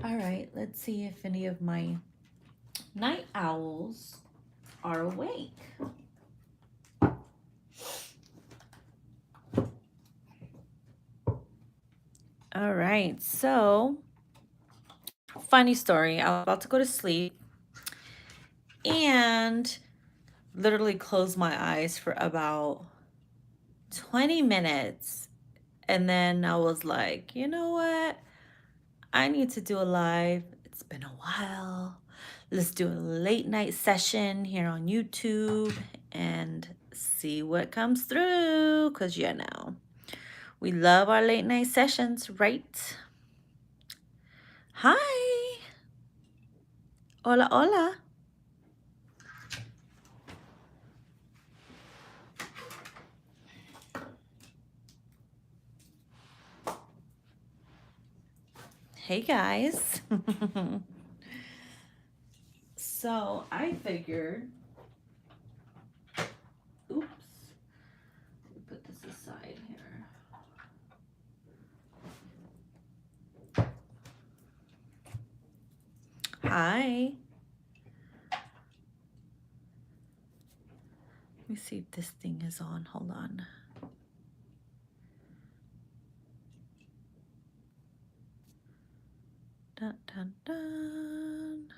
All right, let's see if any of my night owls are awake. All right, so funny story. I was about to go to sleep and literally closed my eyes for about 20 minutes. And then I was like, you know what? I need to do a live. It's been a while. Let's do a late night session here on YouTube and see what comes through. Because, you know, we love our late night sessions, right? Hi. Hola, hola. Hey, guys. So I figured, oops, let me put this aside here. Hi. Let me see if this thing is on. Hold on. Dun, dun, dun.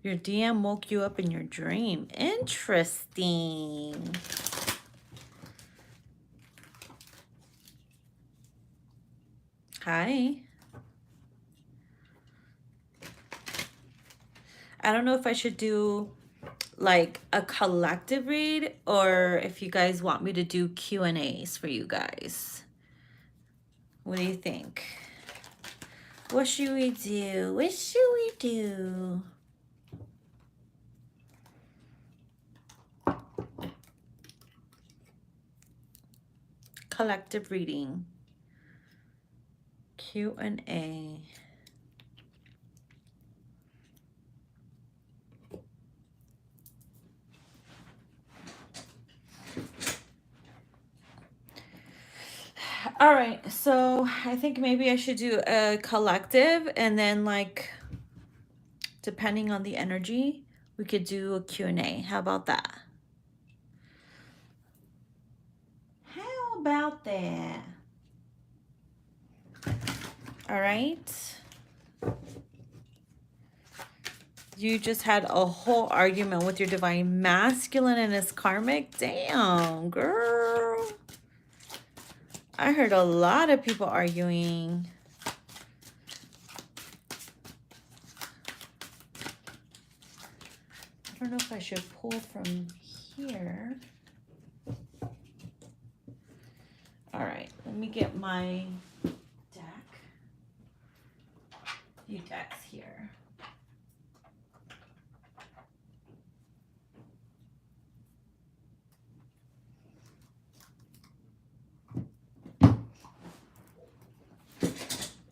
Your DM woke you up in your dream. Interesting. Hi. I don't know if I should do like a collective read or if you guys want me to do Q&As for you guys. What do you think? What should we do? What should we do? Collective reading. Q&A. All right, so I think maybe I should do a collective and then like depending on the energy, we could do a Q&A. How about that? How about that? All right. You just had a whole argument with your divine masculine and his karmic? Damn, girl. I heard a lot of people arguing. I don't know if I should pull from here. All right, let me get my deck. A few decks here.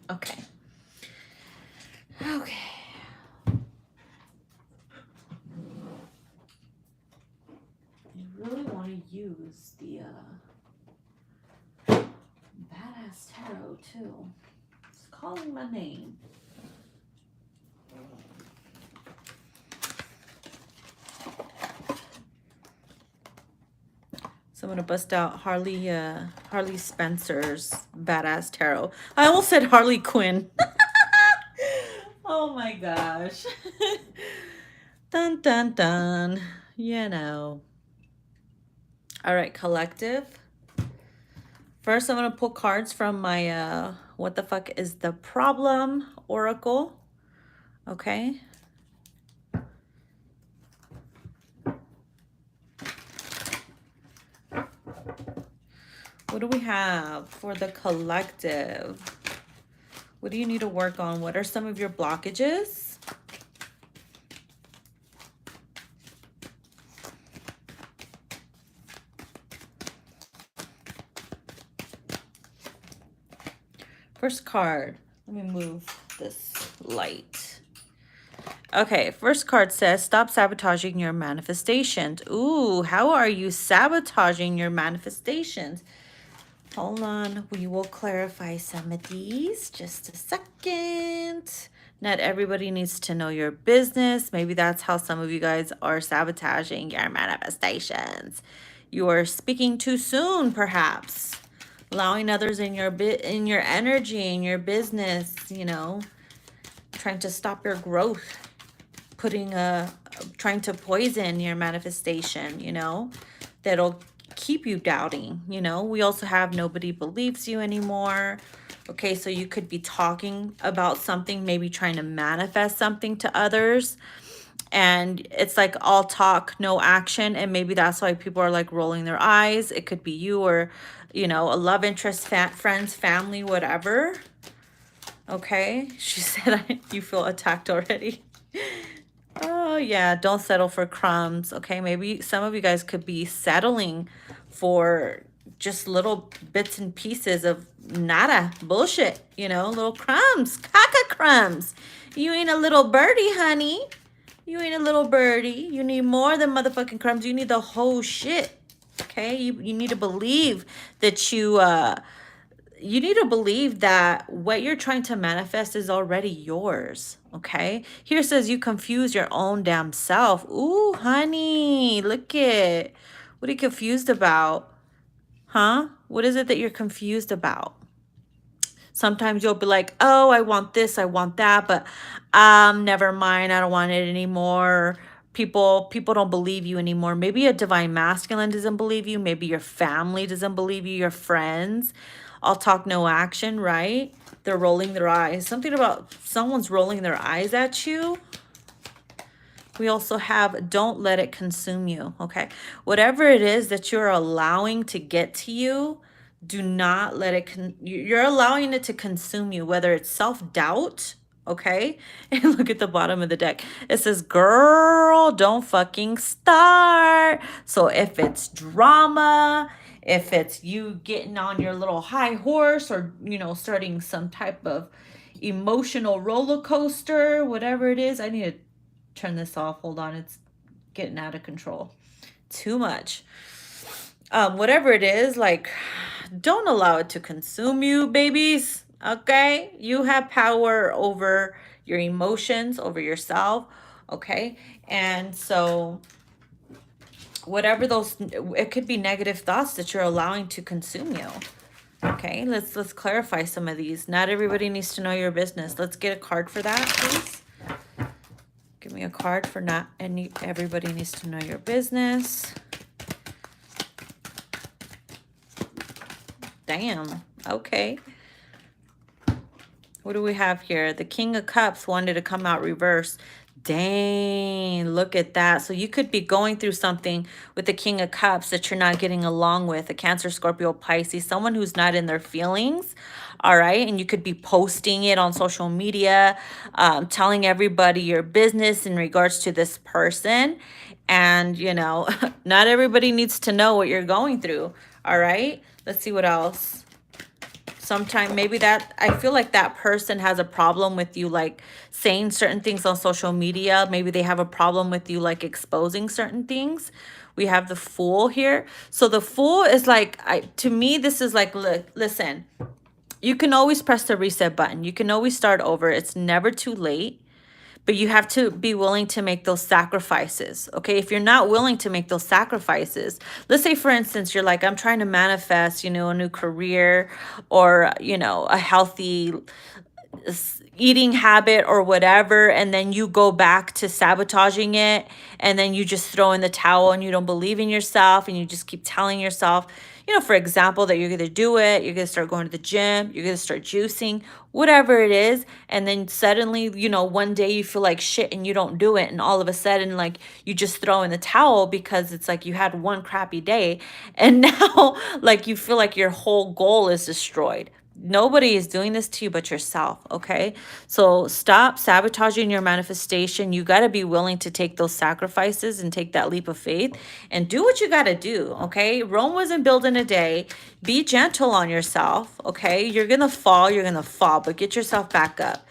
Okay. Okay. I really want to use the Badass Tarot too. It's calling my name. So I'm gonna bust out Harley Spencer's Badass Tarot. I almost said Harley Quinn. Oh my gosh. Dun dun dun. You know. All right, collective. First, I'm gonna pull cards from my What the Fuck Is the Problem Oracle. Okay. What do we have for the collective? What do you need to work on? What are some of your blockages? First card. Let me move this light. Okay, first card says, stop sabotaging your manifestations. Ooh, how are you sabotaging your manifestations? Hold on, we will clarify some of these. Just a second. Not everybody needs to know your business. Maybe that's how some of you guys are sabotaging your manifestations. You are speaking too soon, perhaps. Allowing others in your energy, in your business, you know, trying to stop your growth, trying to poison your manifestation, you know, that'll keep you doubting, you know. We also have nobody believes you anymore. Okay, so you could be talking about something, maybe trying to manifest something to others, and it's like all talk, no action, and maybe that's why people are like rolling their eyes. It could be you, or you know, a love interest, friends, family, whatever. Okay, she said you feel attacked already. Oh, yeah, don't settle for crumbs. Okay, maybe some of you guys could be settling for just little bits and pieces of nada bullshit, you know, little crumbs, caca crumbs. You ain't a little birdie, honey. You ain't a little birdie. You need more than motherfucking crumbs. You need the whole shit. Okay, you need to believe that you need to believe that what you're trying to manifest is already yours. Okay. Here says you confuse your own damn self. Ooh, honey, look it. What are you confused about? Huh? What is it that you're confused about? Sometimes you'll be like, oh, I want this, I want that, but never mind, I don't want it anymore. People don't believe you anymore. Maybe a divine masculine doesn't believe you. Maybe your family doesn't believe you, your friends. All talk, no action, right? They're rolling their eyes. Something about someone's rolling their eyes at you. We also have don't let it consume you, okay? Whatever it is that you're allowing to get to you, do not let it, you're allowing it to consume you, whether it's self-doubt, okay? And look at the bottom of the deck. It says, girl, don't fucking start. So if it's drama, if it's you getting on your little high horse, or, you know, starting some type of emotional roller coaster, whatever it is, I need to turn this off. Hold on, it's getting out of control. Too much. Whatever it is, like, don't allow it to consume you, babies. Okay? You have power over your emotions, over yourself. Okay? And so whatever those, it could be negative thoughts that you're allowing to consume you. Okay, let's clarify some of these. Not everybody needs to know your business. Let's get a card for that, please. Give me a card for not everybody needs to know your business. Damn. Okay. What do we have here? The King of Cups wanted to come out reverse. Dang, look at that. So you could be going through something with the King of Cups that you're not getting along with. A Cancer, Scorpio, Pisces, someone who's not in their feelings. All right. And you could be posting it on social media, telling everybody your business in regards to this person. And, you know, not everybody needs to know what you're going through. All right. Let's see what else. Sometime maybe that, I feel like that person has a problem with you, like saying certain things on social media. Maybe they have a problem with you, like exposing certain things. We have the Fool here. So the Fool is like, to me, this is like, listen, you can always press the reset button. You can always start over. It's never too late. But you have to be willing to make those sacrifices, okay? If you're not willing to make those sacrifices, let's say, for instance, you're like, I'm trying to manifest, you know, a new career, or, you know, a healthy eating habit or whatever, and then you go back to sabotaging it, and then you just throw in the towel, and you don't believe in yourself, and you just keep telling yourself, you know, for example, that you're going to do it, you're going to start going to the gym, you're going to start juicing, whatever it is, and then suddenly, you know, one day you feel like shit and you don't do it, and all of a sudden, like, you just throw in the towel because it's like you had one crappy day, and now, like, you feel like your whole goal is destroyed. Nobody is doing this to you but yourself, okay? So stop sabotaging your manifestation. You got to be willing to take those sacrifices and take that leap of faith and do what you got to do, okay? Rome wasn't built in a day. Be gentle on yourself, okay? You're going to fall, but get yourself back up.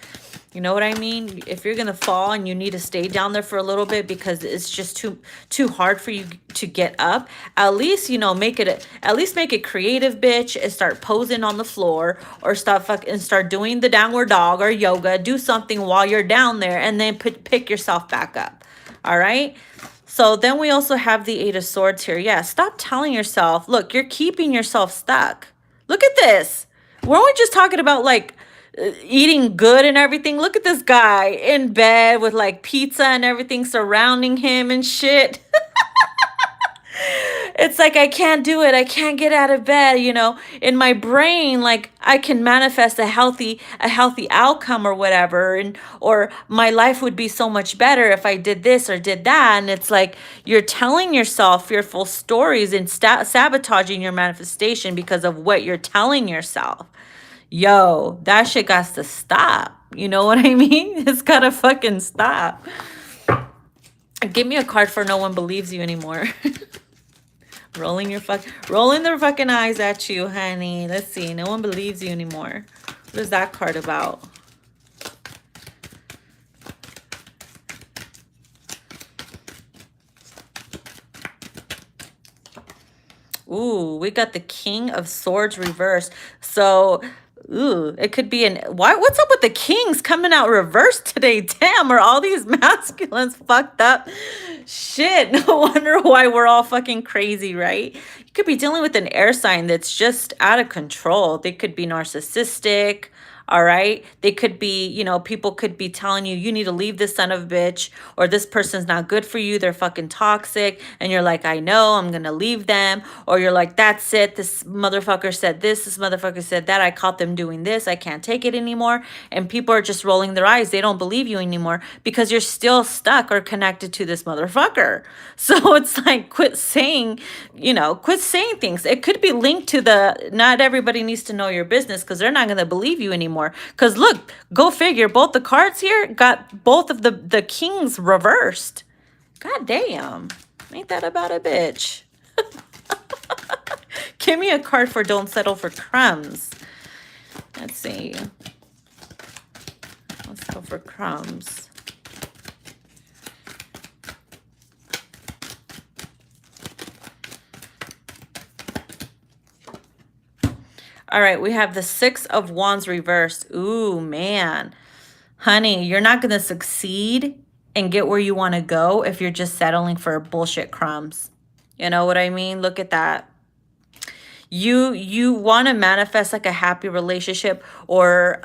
You know what I mean? If you're gonna fall and you need to stay down there for a little bit because it's just too hard for you to get up, at least, you know, at least make it creative, bitch, and start posing on the floor, or start doing the downward dog or yoga. Do something while you're down there, and then pick yourself back up. All right. So then we also have the Eight of Swords here. Yeah, stop telling yourself, look, you're keeping yourself stuck. Look at this. Weren't we just talking about like eating good and everything? Look at this guy in bed with like pizza and everything surrounding him and shit. It's like, I can't do it. I can't get out of bed, you know. In my brain, like, I can manifest a healthy outcome or whatever, and or my life would be so much better if I did this or did that. And it's like you're telling yourself fearful stories and sabotaging your manifestation because of what you're telling yourself. Yo, that shit got to stop. You know what I mean? It's gotta fucking stop. Give me a card for no one believes you anymore. rolling their fucking eyes at you, honey. Let's see. No one believes you anymore. What is that card about? Ooh, we got the King of Swords reversed. So, ooh, it could be what's up with the kings coming out reversed today? Damn, are all these masculines fucked up? Shit, no wonder why we're all fucking crazy, right? You could be dealing with an air sign that's just out of control. They could be narcissistic. All right. They could be, you know, people could be telling you, you need to leave this son of a bitch, or this person's not good for you. They're fucking toxic. And you're like, I know, I'm going to leave them. Or you're like, that's it. This motherfucker said this motherfucker said that. I caught them doing this. I can't take it anymore. And people are just rolling their eyes. They don't believe you anymore because you're still stuck or connected to this motherfucker. So it's like, quit saying things. It could be linked to not everybody needs to know your business because they're not going to believe you anymore. Because look, go figure, both the cards here got both of the kings reversed. God damn. Ain't that about a bitch? Give me a card for don't settle for crumbs. Let's see. Let's go for crumbs. All right, we have the Six of Wands reversed. Ooh, man. Honey, you're not going to succeed and get where you want to go if you're just settling for bullshit crumbs. You know what I mean? Look at that. You want to manifest like a happy relationship or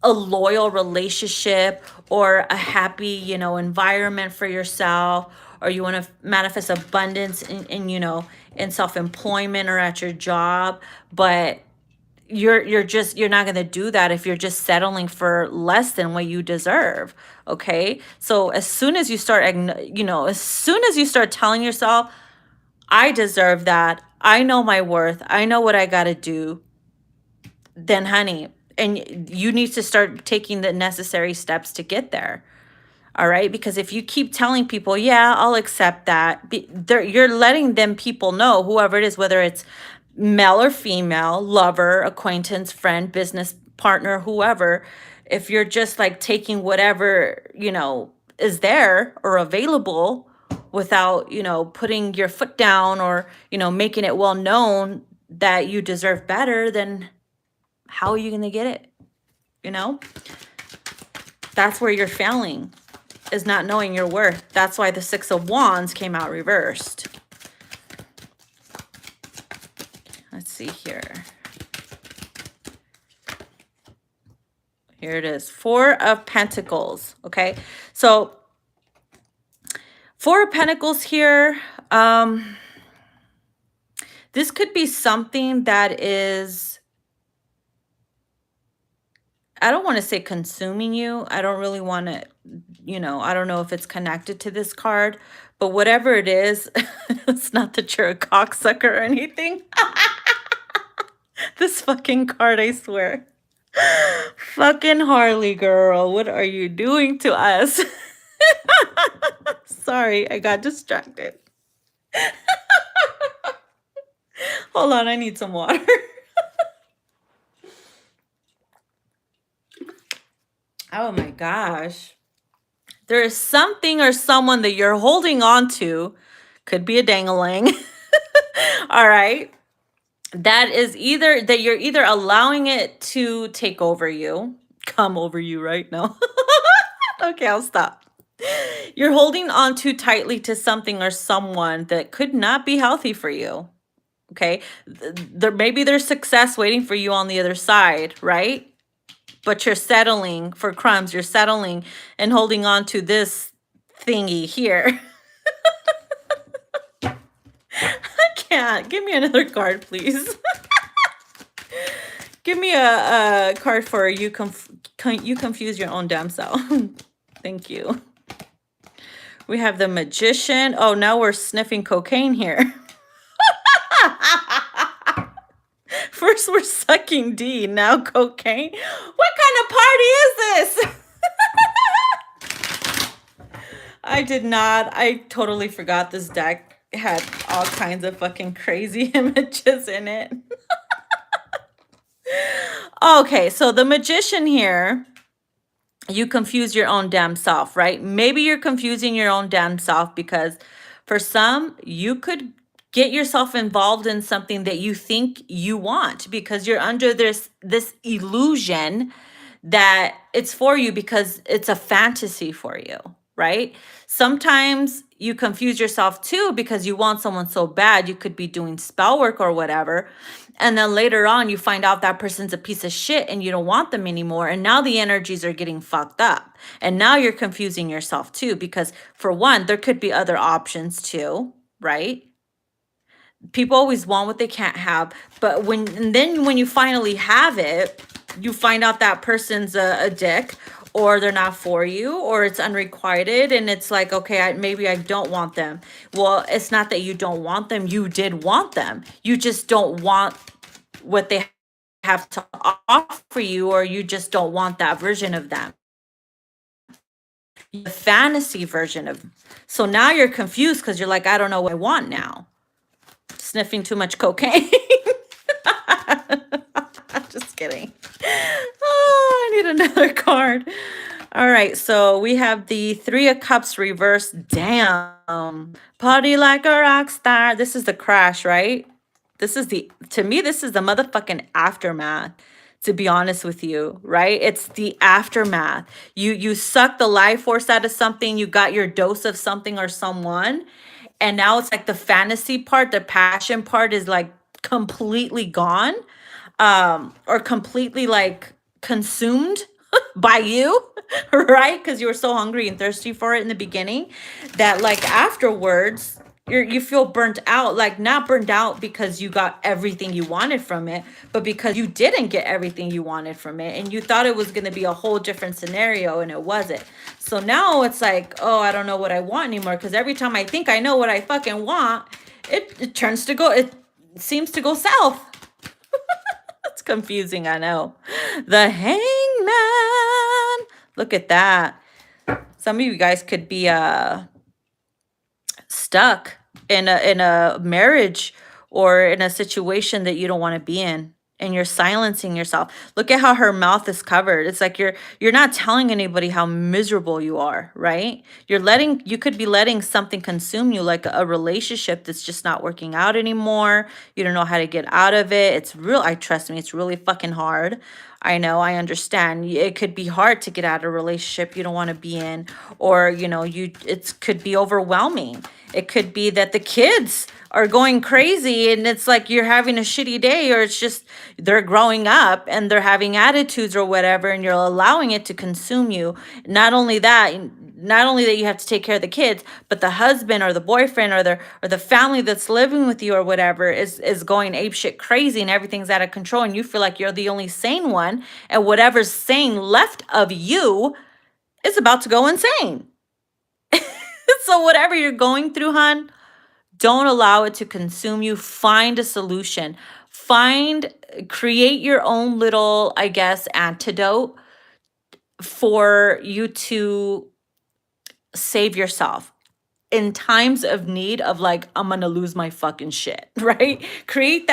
a loyal relationship or a happy, you know, environment for yourself, or you want to manifest abundance in self-employment or at your job, but you're not going to do that if you're just settling for less than what you deserve. Okay? So as soon as you start telling yourself, I deserve that, I know my worth, I know what I got to do, then honey, and you need to start taking the necessary steps to get there. All right? Because if you keep telling people, yeah, I'll accept that, you're letting people know, whoever it is, whether it's male or female, lover, acquaintance, friend, business partner, whoever, if you're just like taking whatever, is there or available without, putting your foot down or, making it well known that you deserve better, then how are you going to get it? That's where you're failing, is not knowing your worth. That's why the Six of Wands came out reversed. Let's see here. Here it is. Four of Pentacles. Okay. So Four of Pentacles here. This could be something that is, I don't want to say consuming you. I don't really want to, I don't know if it's connected to this card, but whatever it is, it's not that you're a cocksucker or anything. This fucking card, I swear. Fucking Harley girl, what are you doing to us? Sorry, I got distracted. Hold on, I need some water. Oh my gosh. There is something or someone that you're holding on to, could be a dangling. All right. That is either that you're either allowing it to take over you, come over you right now. Okay, I'll stop. You're holding on too tightly to something or someone that could not be healthy for you. Okay. There maybe there's success waiting for you on the other side, right? But you're settling for crumbs. You're settling and holding on to this thingy here. I can't. Give me another card, please. Give me a card for you. You confuse your own damn self. Thank you. We have the Magician. Oh, now we're sniffing cocaine here. First we're sucking D, now cocaine. What kind of party is this? I did not. I totally forgot this deck had all kinds of fucking crazy images in it. Okay, so the Magician here, you confuse your own damn self, right? Maybe you're confusing your own damn self because for some, you could get yourself involved in something that you think you want because you're under this illusion that it's for you because it's a fantasy for you, right? Sometimes you confuse yourself too because you want someone so bad. You could be doing spell work or whatever. And then later on, you find out that person's a piece of shit and you don't want them anymore. And now the energies are getting fucked up. And now you're confusing yourself too because, for one, there could be other options too, right? People always want what they can't have, but when you finally have it, you find out that person's a dick, or they're not for you, or it's unrequited, and it's like, okay, maybe I don't want them. Well, it's not that you don't want them, you did want them, you just don't want what they have to offer you, or you just don't want that version of them, the fantasy version of. So now you're confused because you're like, I don't know what I want now. Sniffing too much cocaine. Just kidding. Oh, I need another card. All right, so we have the Three of Cups reversed. Damn. Party like a rock star. This is the crash, right? To me, this is the motherfucking aftermath, to be honest with you, right? It's the aftermath. You suck the life force out of something, you got your dose of something or someone, and now it's like the fantasy part, the passion part is like completely gone, or completely like consumed by you, right? Because you were so hungry and thirsty for it in the beginning that like afterwards you feel burnt out, like not burnt out because you got everything you wanted from it, but because you didn't get everything you wanted from it and you thought it was going to be a whole different scenario and it wasn't. So now it's like, oh, I don't know what I want anymore because every time I think I know what I fucking want, it seems to go south. It's confusing, I know. The Hangman. Look at that. Some of you guys could be stuck in a marriage or in a situation that you don't want to be in, and you're silencing yourself. Look at how her mouth is covered. It's like you're not telling anybody how miserable you are, right? You could be letting something consume you, like a relationship that's just not working out anymore. You don't know how to get out of it. Trust me, it's really fucking hard. I know, I understand. It could be hard to get out of a relationship you don't want to be in, or it could be overwhelming. It could be that the kids are going crazy and it's like you're having a shitty day, or it's just they're growing up and they're having attitudes or whatever, and you're allowing it to consume you. Not only that you have to take care of the kids, but the husband or the boyfriend or the family that's living with you or whatever is going apeshit crazy and everything's out of control, and you feel like you're the only sane one, and whatever's sane left of you is about to go insane. So whatever you're going through, hon, don't allow it to consume you. Find a solution. Create your own little, I guess, antidote for you to save yourself. in times of need of like, I'm gonna lose my fucking shit, right? Create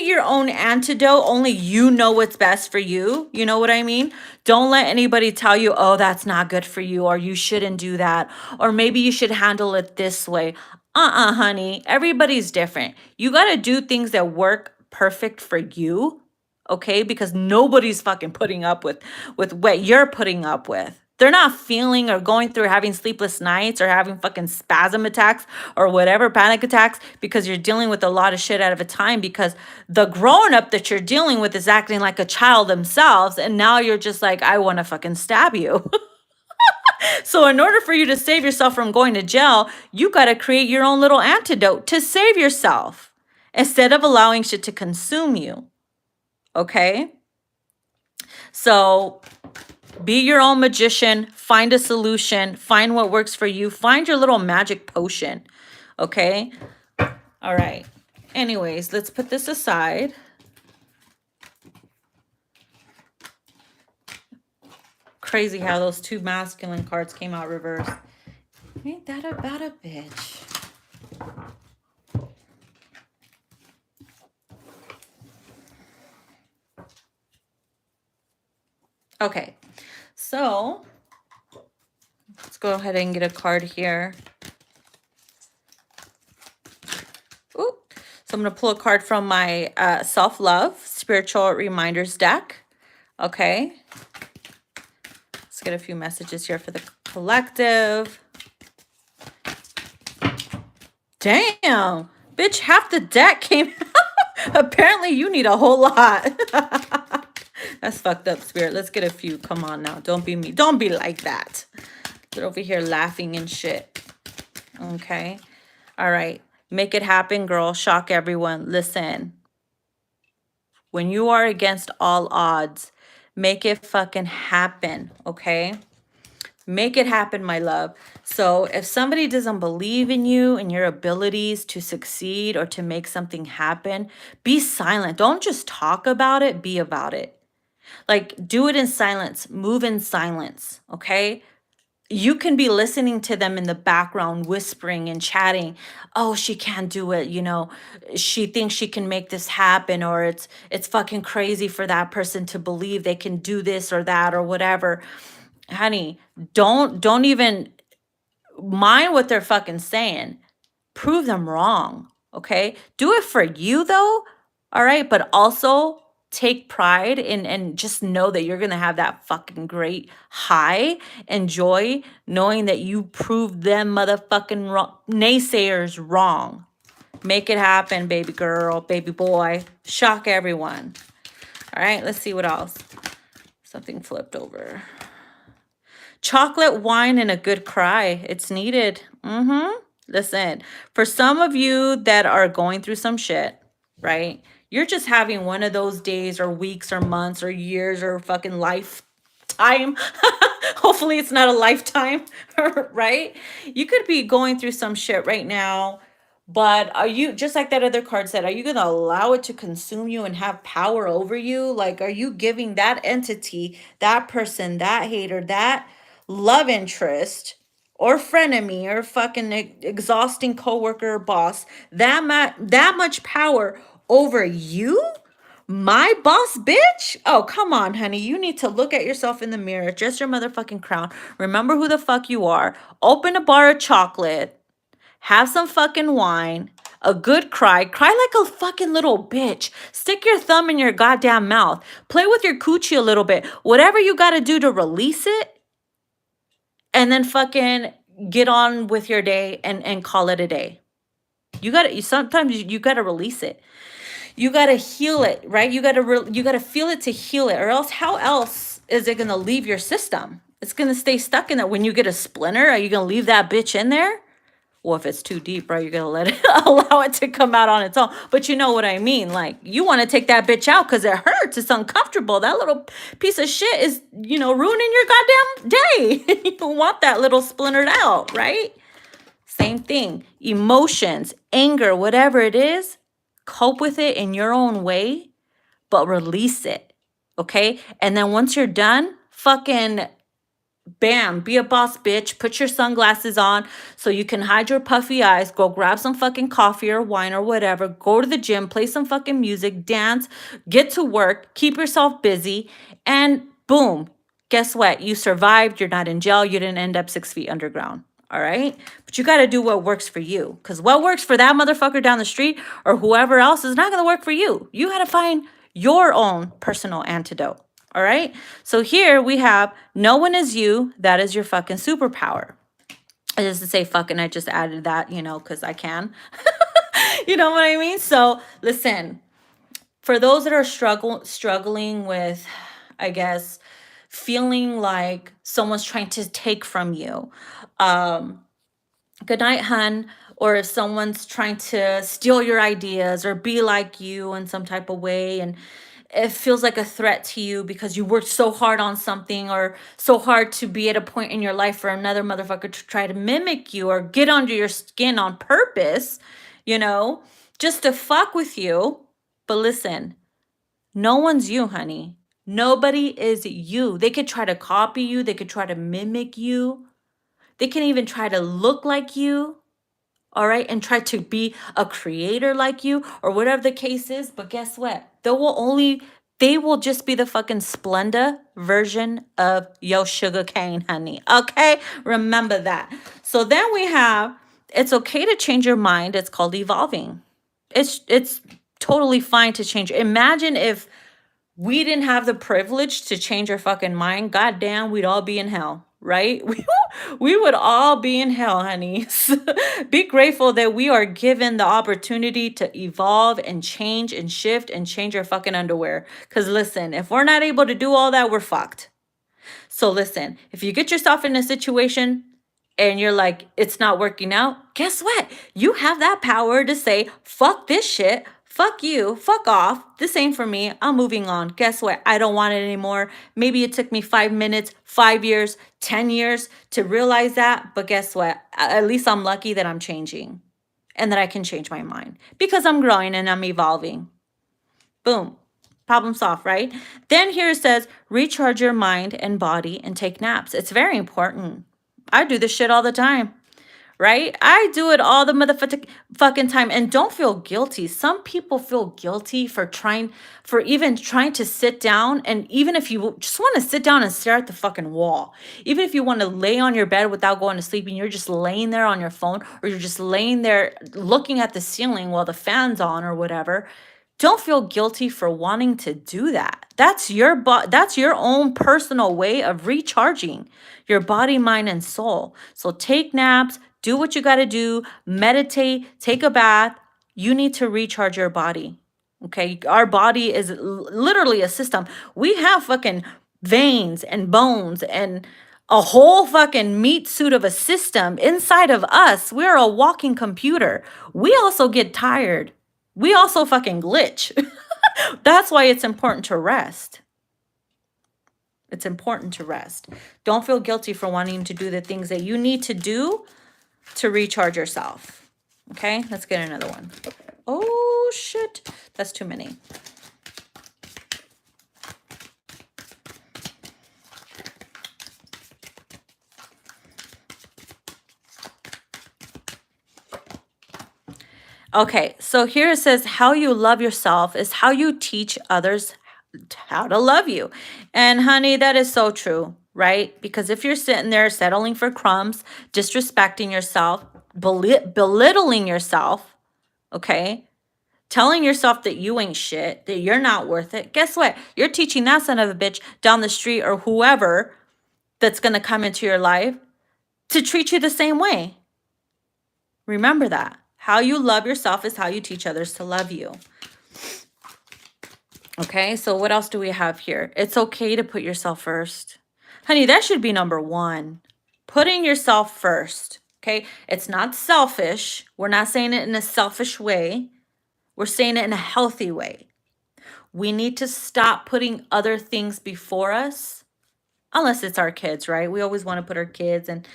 your own antidote. Only you know what's best for you. You know what I mean? Don't let anybody tell you, oh, that's not good for you, or you shouldn't do that, or maybe you should handle it this way. Honey, everybody's different. You gotta do things that work perfect for you, okay? Because nobody's fucking putting up with what you're putting up with. They're not feeling or going through having sleepless nights or having fucking spasm attacks or whatever, panic attacks, because you're dealing with a lot of shit out of a time, because the grown up that you're dealing with is acting like a child themselves. And now you're just like, I want to fucking stab you. So in order for you to save yourself from going to jail, you got to create your own little antidote to save yourself instead of allowing shit to consume you. Okay? So be your own magician, find a solution, find what works for you, find your little magic potion. Okay? All right. Anyways, let's put this aside. Crazy how those two masculine cards came out reversed. Ain't that about a bitch? Okay, so let's go ahead and get a card here. Ooh. So I'm going to pull a card from my self-love spiritual reminders deck. Okay. Let's get a few messages here for the collective. Damn, bitch, half the deck came out. Apparently you need a whole lot. That's fucked up, Spirit. Let's get a few. Come on now. Don't be me. Don't be like that. They're over here laughing and shit. Okay. All right. Make it happen, girl. Shock everyone. Listen. When you are against all odds, make it fucking happen. Okay. Make it happen, my love. So if somebody doesn't believe in you and your abilities to succeed or to make something happen, be silent. Don't just talk about it. Be about it. Like, do it in silence. Move in silence. Okay. You can be listening to them in the background, whispering and chatting. Oh, she can't do it. You know, she thinks she can make this happen, or it's fucking crazy for that person to believe they can do this or that or whatever. Honey, don't even mind what they're fucking saying. Prove them wrong. Okay. Do it for you though. All right. But also take pride in and just know that you're gonna have that fucking great high and joy knowing that you proved them motherfucking naysayers wrong. Make it happen, baby girl, baby boy. Shock everyone. All right, let's see what else. Something flipped over. Chocolate, wine, and a good cry. It's needed. Listen, for some of you that are going through some shit, right? You're just having one of those days or weeks or months or years or fucking lifetime. Hopefully it's not a lifetime, right? You could be going through some shit right now, but are you, just like that other card said, are you going to allow it to consume you and have power over you? Like, are you giving that entity, that person, that hater, that love interest or frenemy or fucking exhausting coworker or boss that much power over you? My boss, bitch? Oh, come on, honey. You need to look at yourself in the mirror, adjust your motherfucking crown. Remember who the fuck you are. Open a bar of chocolate. Have some fucking wine. A good cry. Cry like a fucking little bitch. Stick your thumb in your goddamn mouth. Play with your coochie a little bit. Whatever you got to do to release it. And then fucking get on with your day and call it a day. Sometimes you got to release it. You got to heal it, right? You got to feel it to heal it, or else how else is it going to leave your system? It's going to stay stuck in there. When you get a splinter, are you going to leave that bitch in there? Well, if it's too deep, right, you're going to let it, allow it to come out on its own. But you know what I mean? Like, you want to take that bitch out because it hurts. It's uncomfortable. That little piece of shit is, ruining your goddamn day. You want that little splintered out, right? Same thing. Emotions, anger, whatever it is, cope with it in your own way, but release it, okay? And then once you're done, fucking Bam, be a boss bitch. Put your sunglasses on so you can hide your puffy eyes. Go grab some fucking coffee or wine or whatever. Go to the gym, play some fucking music, dance, get to work, keep yourself busy, and boom. Guess what? You survived. You're not in jail. You didn't end up 6 feet underground. All right. But you got to do what works for you. Because what works for that motherfucker down the street or whoever else is not going to work for you. You got to find your own personal antidote. All right. So here we have no one is you. That is your fucking superpower. I just to say fucking, I just added that, because I can. You know what I mean? So listen, for those that are struggling with, I guess, feeling like someone's trying to take from you, good night, hun. Or if someone's trying to steal your ideas or be like you in some type of way, and it feels like a threat to you because you worked so hard on something or so hard to be at a point in your life for another motherfucker to try to mimic you or get under your skin on purpose, just to fuck with you. But listen, no one's you, honey. Nobody is you. They could try to copy you. They could try to mimic you. They can even try to look like you, all right, and try to be a creator like you or whatever the case is. But guess what? They will just be the fucking Splenda version of yo sugar cane, honey. Okay? Remember that. So then we have, it's okay to change your mind. It's called evolving. It's totally fine to change. Imagine if we didn't have the privilege to change our fucking mind. Goddamn, we'd all be in hell, right? We would all be in hell, honeys. Be grateful that we are given the opportunity to evolve and change and shift and change our fucking underwear. Because listen, if we're not able to do all that, we're fucked. So listen, if you get yourself in a situation and you're like, it's not working out, guess what? You have that power to say, fuck this shit. Fuck you. Fuck off. This ain't for me. I'm moving on. Guess what? I don't want it anymore. Maybe it took me 5 minutes, 5 years, 10 years to realize that. But guess what? At least I'm lucky that I'm changing and that I can change my mind because I'm growing and I'm evolving. Boom. Problem solved, right? Then here it says, recharge your mind and body and take naps. It's very important. I do this shit all the time, right? I do it all the motherfucking time. And don't feel guilty. Some people feel guilty for even trying to sit down. And even if you just want to sit down and stare at the fucking wall, even if you want to lay on your bed without going to sleep and you're just laying there on your phone or you're just laying there looking at the ceiling while the fan's on or whatever, don't feel guilty for wanting to do that. That's your own personal way of recharging your body, mind, and soul. So take naps, do what you got to do, meditate, take a bath. You need to recharge your body. Okay? Our body is literally a system. We have fucking veins and bones and a whole fucking meat suit of a system inside of us. We're a walking computer. We also get tired. We also fucking glitch. That's why it's important to rest. It's important to rest. Don't feel guilty for wanting to do the things that you need to do to recharge yourself. Okay, let's get another one. Oh, shit. That's too many. Okay, so here it says how you love yourself is how you teach others how to love you. And honey, that is so true, right? Because if you're sitting there settling for crumbs, disrespecting yourself, belittling yourself, okay, telling yourself that you ain't shit, that you're not worth it, guess what? You're teaching that son of a bitch down the street or whoever that's going to come into your life to treat you the same way. Remember that. How you love yourself is how you teach others to love you. Okay, so what else do we have here? It's okay to put yourself first. Honey, that should be number one. Putting yourself first. Okay, it's not selfish. We're not saying it in a selfish way. We're saying it in a healthy way. We need to stop putting other things before us. Unless it's our kids, right? We always want to put our kids and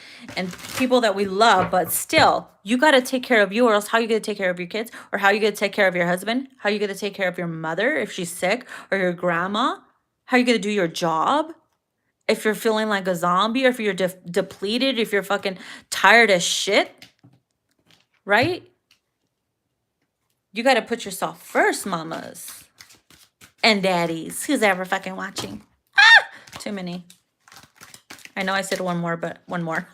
people that we love, but still, you got to take care of you, or else how are you going to take care of your kids? Or how are you going to take care of your husband? How are you going to take care of your mother if she's sick, or your grandma? How are you going to do your job? if you're feeling like a zombie, or if you're depleted, if you're fucking tired as shit, right? You got to put yourself first, mamas and daddies. Who's ever fucking watching? Ah! Too many. I know I said one more, but one more.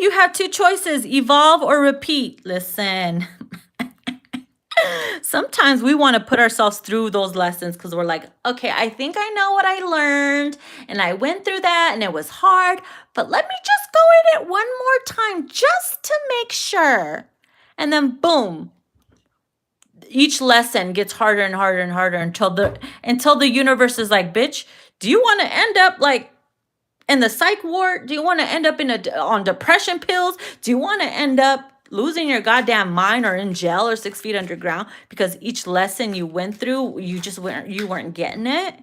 You have two choices, evolve or repeat. Listen. Sometimes we want to put ourselves through those lessons because we're like, okay, I think I know what I learned and I went through that and it was hard, but let me just go in it one more time just to make sure. And then boom, each lesson gets harder and harder and harder until the universe is like, bitch, do you want to end up like in the psych ward? Do you want to end up on depression pills? Do you want to end up losing your goddamn mind or in jail or 6 feet underground because each lesson you went through, you weren't getting it?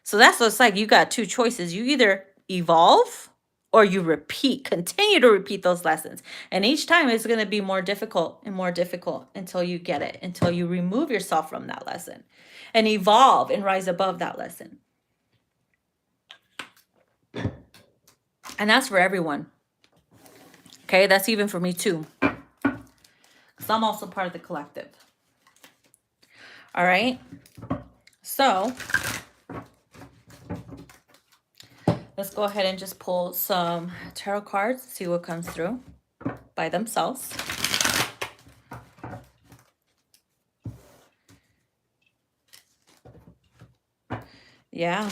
So that's what it's like. You got two choices. You either evolve or you continue to repeat those lessons. And each time it's going to be more difficult and more difficult until you get it, until you remove yourself from that lesson and evolve and rise above that lesson. And that's for everyone. Okay, that's even for me too. Because I'm also part of the collective. All right. So let's go ahead and just pull some tarot cards, see what comes through by themselves. Yeah,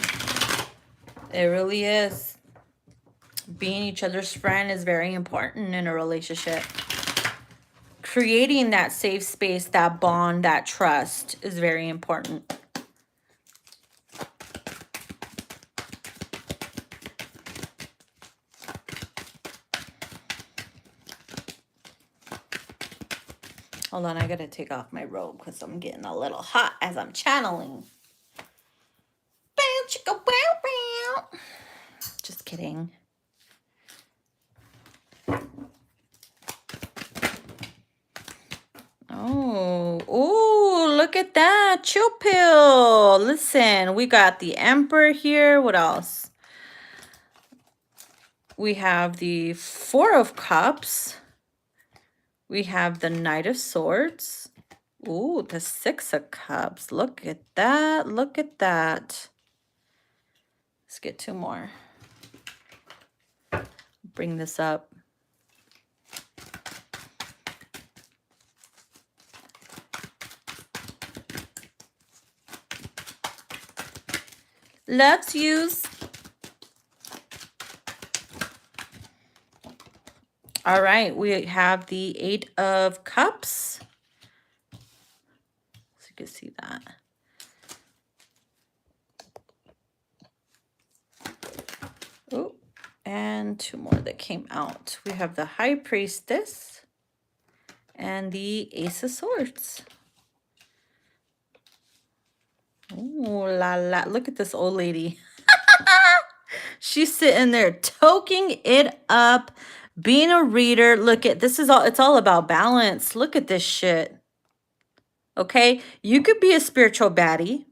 it really is. Being each other's friend is very important in a relationship. Creating that safe space, that bond, that trust is very important. Hold on, I gotta take off my robe because I'm getting a little hot as I'm channeling. Just kidding. Oh, look at that. Chill pill. Listen, we got the Emperor here. What else? We have the Four of Cups. We have the Knight of Swords. Ooh, the Six of Cups. Look at that. Look at that. Let's get two more. Bring this up. Loves yous. All right, we have the Eight of Cups. So you can see that. Oh, and two more that came out. We have the High Priestess and the Ace of Swords. Oh, la la. Look at this old lady. She's sitting there toking it up, being a reader. Look at this, it's all about balance. Look at this shit. Okay? You could be a spiritual baddie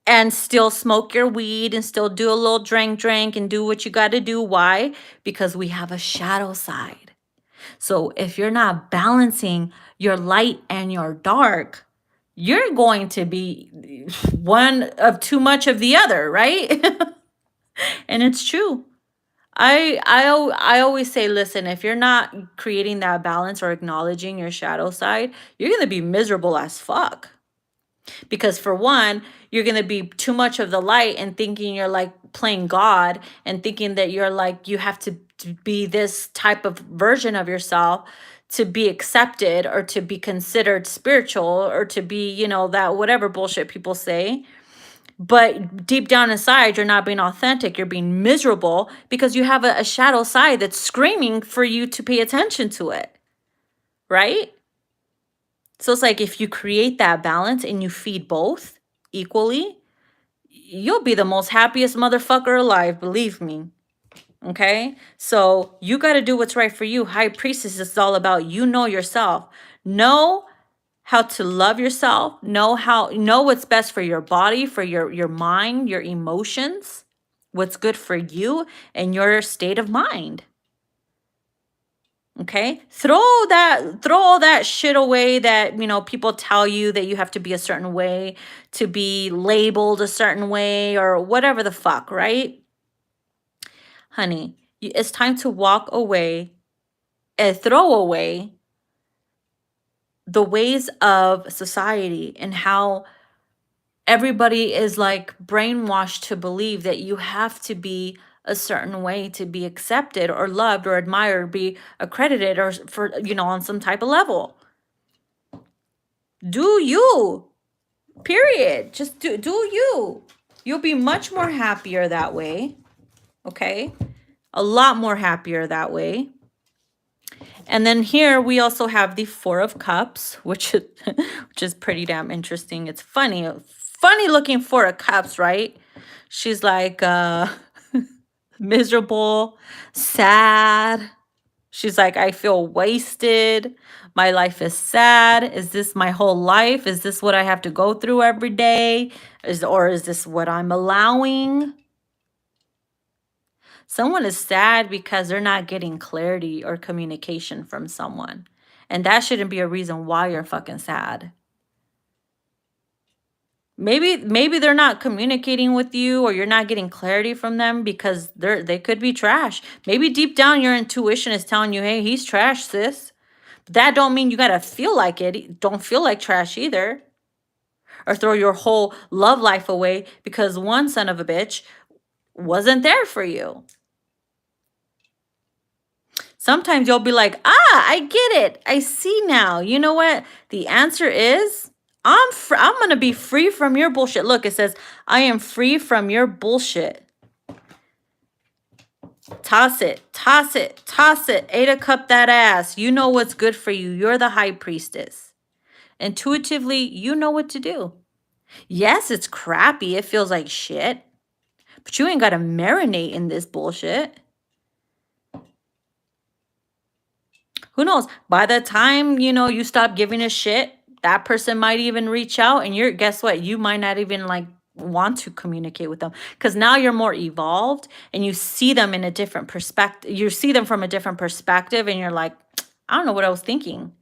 and still smoke your weed and still do a little drink and do what you got to do. Why? Because we have a shadow side. So if you're not balancing your light and your dark, you're going to be one of too much of the other, right? And it's true. I always say, listen, if you're not creating that balance or acknowledging your shadow side, you're going to be miserable as fuck. Because for one, you're going to be too much of the light and thinking you're like playing God and thinking that you're like, you have to be this type of version of yourself to be accepted or to be considered spiritual or to be, you know, that whatever bullshit people say. But deep down inside, you're not being authentic. You're being miserable because you have a shadow side that's screaming for you to pay attention to it. Right? So it's like if you create that balance and you feed both equally, you'll be the most happiest motherfucker alive, believe me. Okay? So you got to do what's right for you. High Priestess is all about you know yourself. Know how to love yourself, know what's best for your body, for your mind, your emotions, what's good for you and your state of mind. Okay? Throw all that shit away that, people tell you that you have to be a certain way, to be labeled a certain way or whatever the fuck, right? Honey, it's time to walk away and throw away the ways of society and how everybody is like brainwashed to believe that you have to be a certain way to be accepted or loved or admired, or be accredited or for, on some type of level. Do you, period. Just do you. You'll be much more happier that way. Okay? A lot more happier that way. And then here we also have the Four of Cups, which is pretty damn interesting. It's funny looking Four of Cups, right? She's like miserable, sad. She's like, I feel wasted. My life is sad. Is this my whole life? Is this what I have to go through every day? Or is this what I'm allowing? Someone is sad because they're not getting clarity or communication from someone. And that shouldn't be a reason why you're fucking sad. Maybe they're not communicating with you or you're not getting clarity from them because they could be trash. Maybe deep down your intuition is telling you, "Hey, he's trash, sis." But that don't mean you got to feel like it. Don't feel like trash either. Or throw your whole love life away because one son of a bitch wasn't there for you. Sometimes you'll be like, I get it. I see now. You know what? The answer is I'm going to be free from your bullshit. Look, it says, I am free from your bullshit. Toss it, toss it, toss it. 8 of Cups that ass. You know what's good for you. You're the high priestess. Intuitively, you know what to do. Yes, it's crappy. It feels like shit. But you ain't got to marinate in this bullshit. Who knows? By the time, you stop giving a shit, that person might even reach out and guess what? You might not even like want to communicate with them because now you're more evolved and you see them in a different perspective. You see them from a different perspective and you're like, I don't know what I was thinking.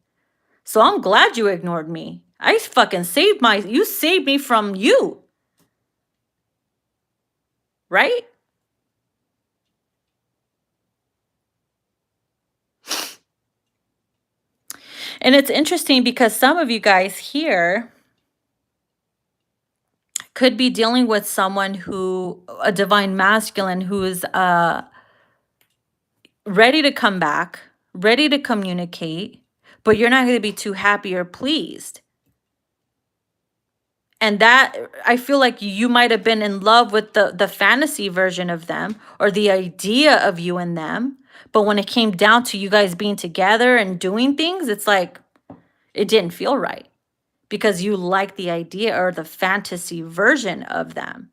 So I'm glad you ignored me. I fucking you saved me from you. Right? And it's interesting because some of you guys here could be dealing with someone a divine masculine who is ready to come back, ready to communicate, but you're not going to be too happy or pleased. And that, I feel like you might have been in love with the fantasy version of them or the idea of you and them. But when it came down to you guys being together and doing things, it's like it didn't feel right because you like the idea or the fantasy version of them.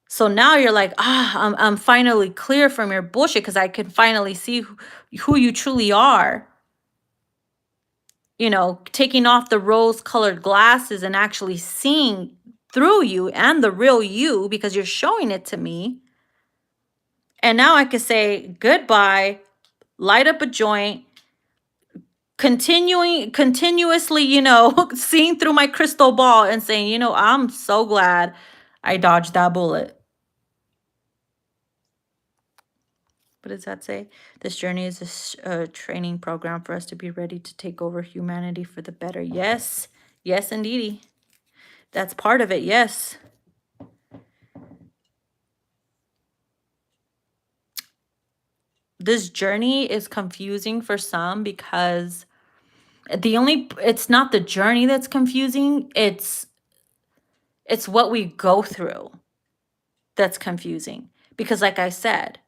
So now you're like, I'm finally clear from your bullshit because I can finally see who you truly are. Taking off the rose-colored glasses and actually seeing through you and the real you because you're showing it to me. And now I can say goodbye, light up a joint, continuously, seeing through my crystal ball and saying, I'm so glad I dodged that bullet. What does that say? This journey is a training program for us to be ready to take over humanity for the better. Yes. Yes, indeedy. That's part of it. Yes. This journey is confusing for some because it's not the journey that's confusing. It's what we go through that's confusing. Because like I said,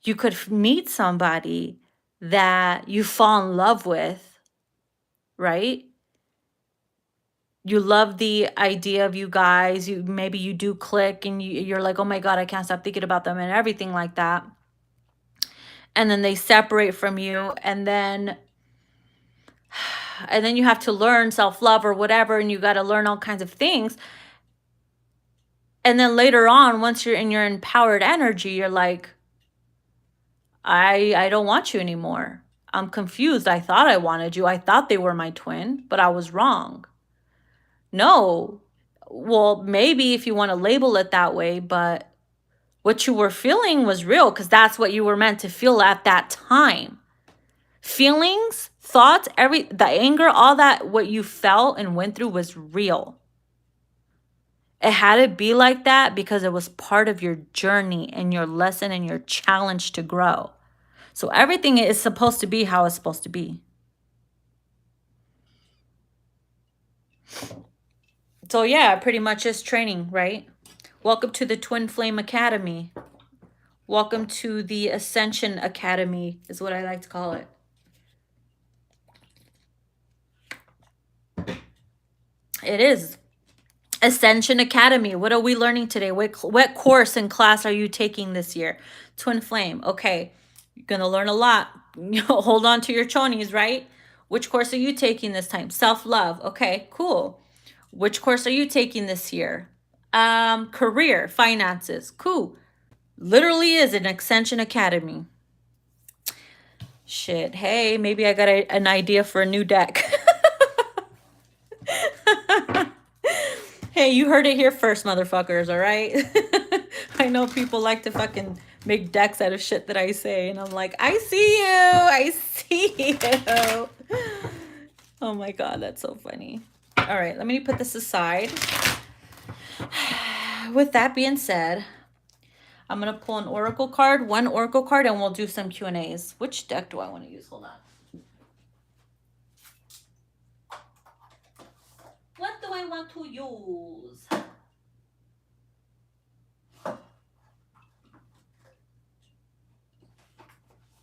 you could meet somebody that you fall in love with, right? You love the idea of you guys. Maybe you do click and you're like, oh my God, I can't stop thinking about them and everything like that. And then they separate from you. And then And then you have to learn self-love or whatever, and you got to learn all kinds of things. And then later on, once you're in your empowered energy, you're like, I don't want you anymore. I'm confused. I thought I wanted you. I thought they were my twin, but I was wrong. No. Well, maybe if you want to label it that way, but what you were feeling was real because that's what you were meant to feel at that time. Feelings, thoughts, the anger, all that, what you felt and went through was real. It had to be like that because it was part of your journey and your lesson and your challenge to grow. So everything is supposed to be how it's supposed to be. So yeah, pretty much is training, right? Welcome to the Twin Flame Academy. Welcome to the Ascension Academy is what I like to call it. It is. Ascension Academy. What are we learning today? What course and class are you taking this year? Twin Flame. Okay. You're going to learn a lot. Hold on to your chonies, right? Which course are you taking this time? Self-love. Okay, cool. Which course are you taking this year? Career, finances. Cool. Literally is an Ascension Academy. Shit. Hey, maybe I got an idea for a new deck. Hey, you heard it here first, motherfuckers, all right? I know people like to fucking make decks out of shit that I say, and I'm like, I see you. I see you. Oh my God, that's so funny. All right, let me put this aside. With that being said, I'm going to pull an oracle card, one oracle card, and we'll do some Q&As. Which deck do I want to use? Hold on. What do I want to use?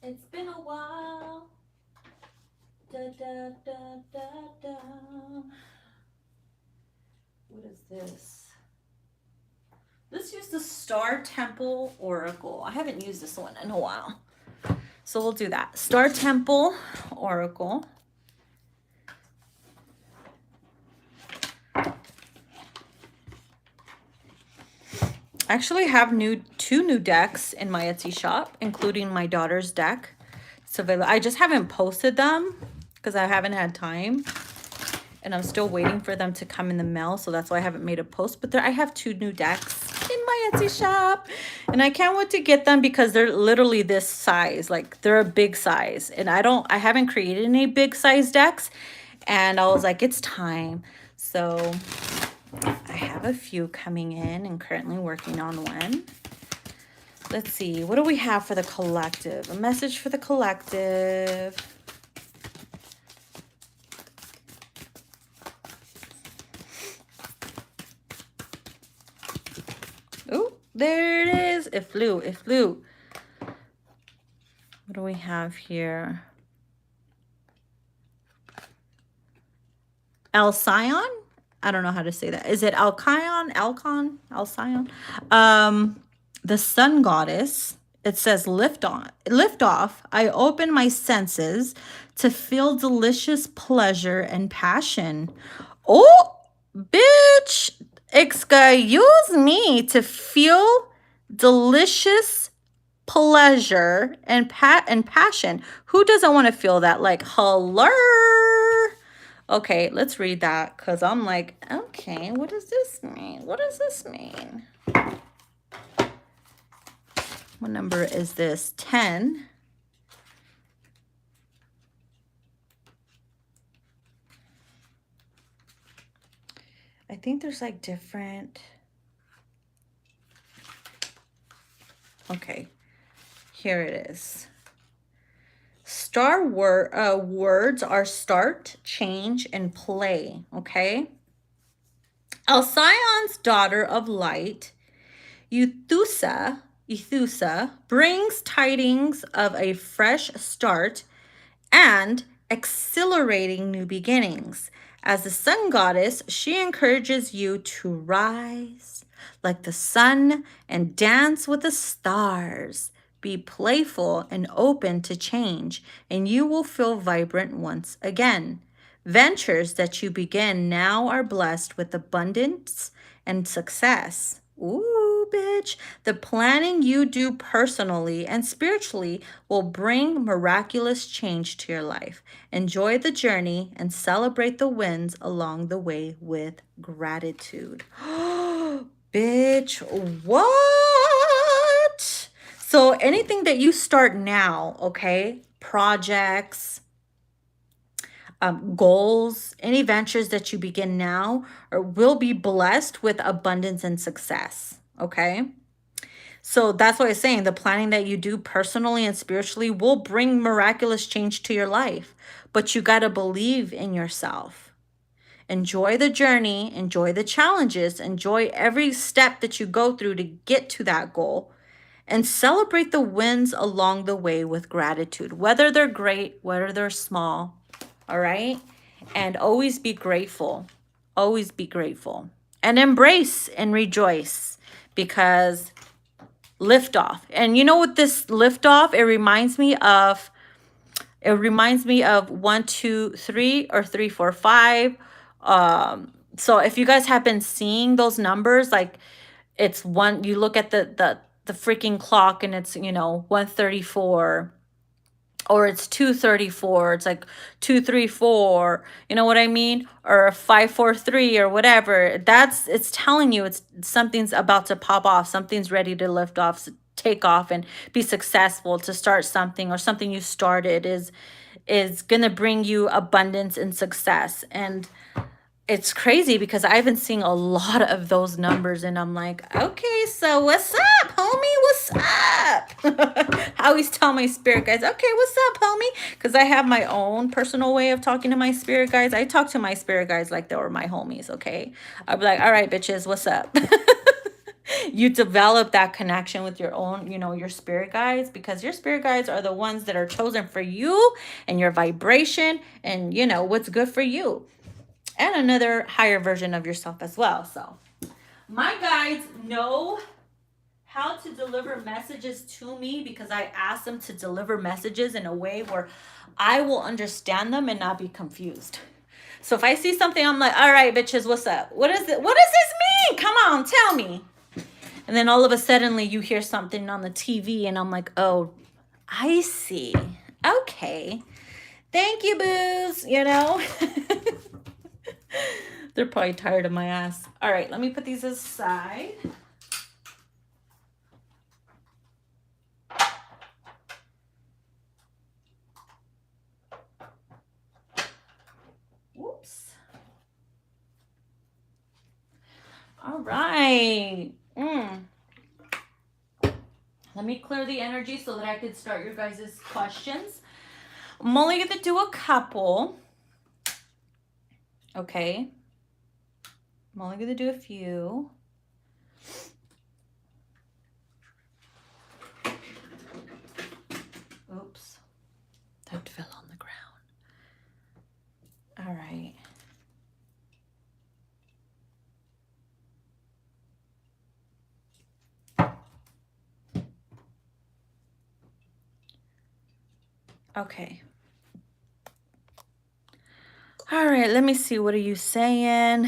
It's been a while. Da, da, da, da, da. What is this? Let's use the Star Temple Oracle. I haven't used this one in a while. So we'll do that. Star Temple Oracle. I actually have two new decks in my Etsy shop, including my daughter's deck. It's available. I just haven't posted them because I haven't had time. And I'm still waiting for them to come in the mail. So that's why I haven't made a post. But I have two new decks in my Etsy shop. And I can't wait to get them because they're literally this size. Like, they're a big size. And I haven't created any big size decks. And I was like, it's time. So I have a few coming in and currently working on one. Let's see. What do we have for the collective? A message for the collective. Oh, there it is. It flew. It flew. What do we have here? Alcyon? I don't know how to say that. Is it Alcyon? Alcon? Alcyon? The sun goddess. It says lift off. I open my senses to feel delicious pleasure and passion. Oh, bitch. Excuse me, to feel delicious pleasure and passion. Who doesn't want to feel that? Like, hello. Okay, let's read that because I'm like, okay, what does this mean? What does this mean? What number is this? 10. I think there's like different. Okay, here it is. Words are start, change, and play, okay? Alcyon's daughter of light, Ethusa, brings tidings of a fresh start and exhilarating new beginnings. As the sun goddess, she encourages you to rise like the sun and dance with the stars. Be playful and open to change, and you will feel vibrant once again. Ventures that you begin now are blessed with abundance and success. Ooh, bitch. The planning you do personally and spiritually will bring miraculous change to your life. Enjoy the journey and celebrate the wins along the way with gratitude. Bitch, what? So anything that you start now, okay? Projects, goals, any ventures that you begin now will be blessed with abundance and success. Okay. So that's what I'm saying. The planning that you do personally and spiritually will bring miraculous change to your life, but you got to believe in yourself. Enjoy the journey, enjoy the challenges, enjoy every step that you go through to get to that goal, and celebrate the wins along the way with gratitude, whether they're great, whether they're small. All right. And always be grateful. Always be grateful. And embrace and rejoice, because lift off. And you know what this lift off, it reminds me of 1, 2, 3, or 3, 4, 5. So if you guys have been seeing those numbers, like it's one, you look at the freaking clock and it's, 1:34, or it's 2:34, it's like 2:34, you know what I mean? Or 5:43 or whatever. It's telling you it's something's about to pop off, something's ready to lift off, take off and be successful, to start something, or something you started is gonna bring you abundance and success. And it's crazy because I've been seeing a lot of those numbers and I'm like, okay, so what's up, homie? What's up? I always tell my spirit guides, okay, what's up, homie? Because I have my own personal way of talking to my spirit guides. I talk to my spirit guides like they were my homies, okay? I'll be like, all right, bitches, what's up? You develop that connection with your own, your spirit guides, because your spirit guides are the ones that are chosen for you and your vibration and, what's good for you. And another higher version of yourself as well. So my guides know how to deliver messages to me because I ask them to deliver messages in a way where I will understand them and not be confused. So if I see something, I'm like, all right, bitches, what's up? What is it? What does this mean? Come on, tell me. And then all of a sudden you hear something on the TV and I'm like, oh, I see. Okay. Thank you, booze, They're probably tired of my ass. All right, let me put these aside. Whoops. All right. Let me clear the energy so that I can start your guys' questions. I'm only going to do a couple. Okay. I'm only going to do a few. Oops. That fell on the ground. All right. Okay. All right, let me see. What are you saying?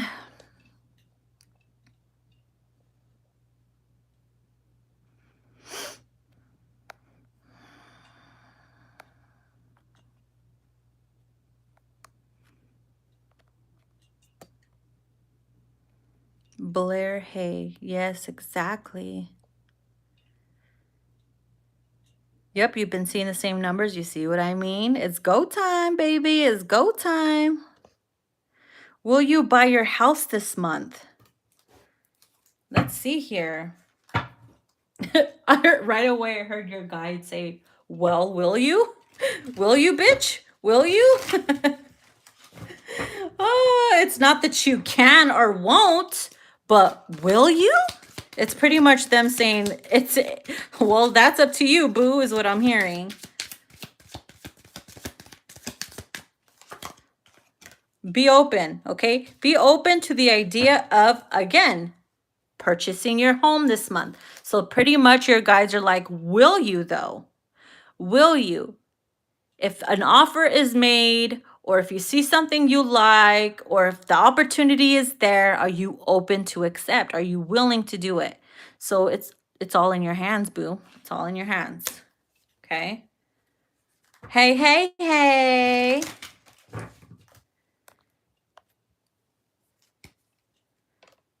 Blair Hay. Yes, exactly. Yep, you've been seeing the same numbers. You see what I mean? It's go time, baby. It's go time. Will you buy your house this month? Let's see here. Right away, I heard your guide say, well, will you? Will you, bitch? Will you? Oh, it's not that you can or won't, but will you? It's pretty much them saying, well, that's up to you, boo, is what I'm hearing. Be open, okay? Be open to the idea of, again, purchasing your home this month. So pretty much your guys are like, will you though? Will you? If an offer is made, or if you see something you like, or if the opportunity is there, are you open to accept? Are you willing to do it? So it's all in your hands, boo. It's all in your hands. Okay? Hey, hey, hey.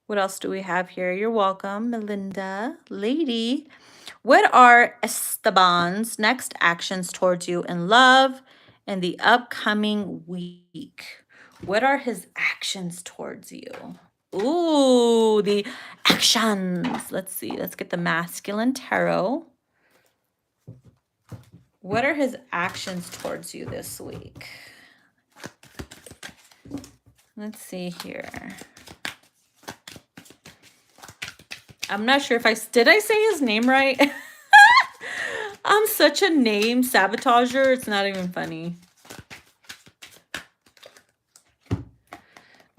What else do we have here? You're welcome, Melinda. Lady. What are Esteban's next actions towards you in love in the upcoming week? What are his actions towards you? Ooh, the actions. Let's see. Let's get the masculine tarot. What are his actions towards you this week? Let's see here. I'm not sure if did I say his name right? I'm such a name sabotager. It's not even funny.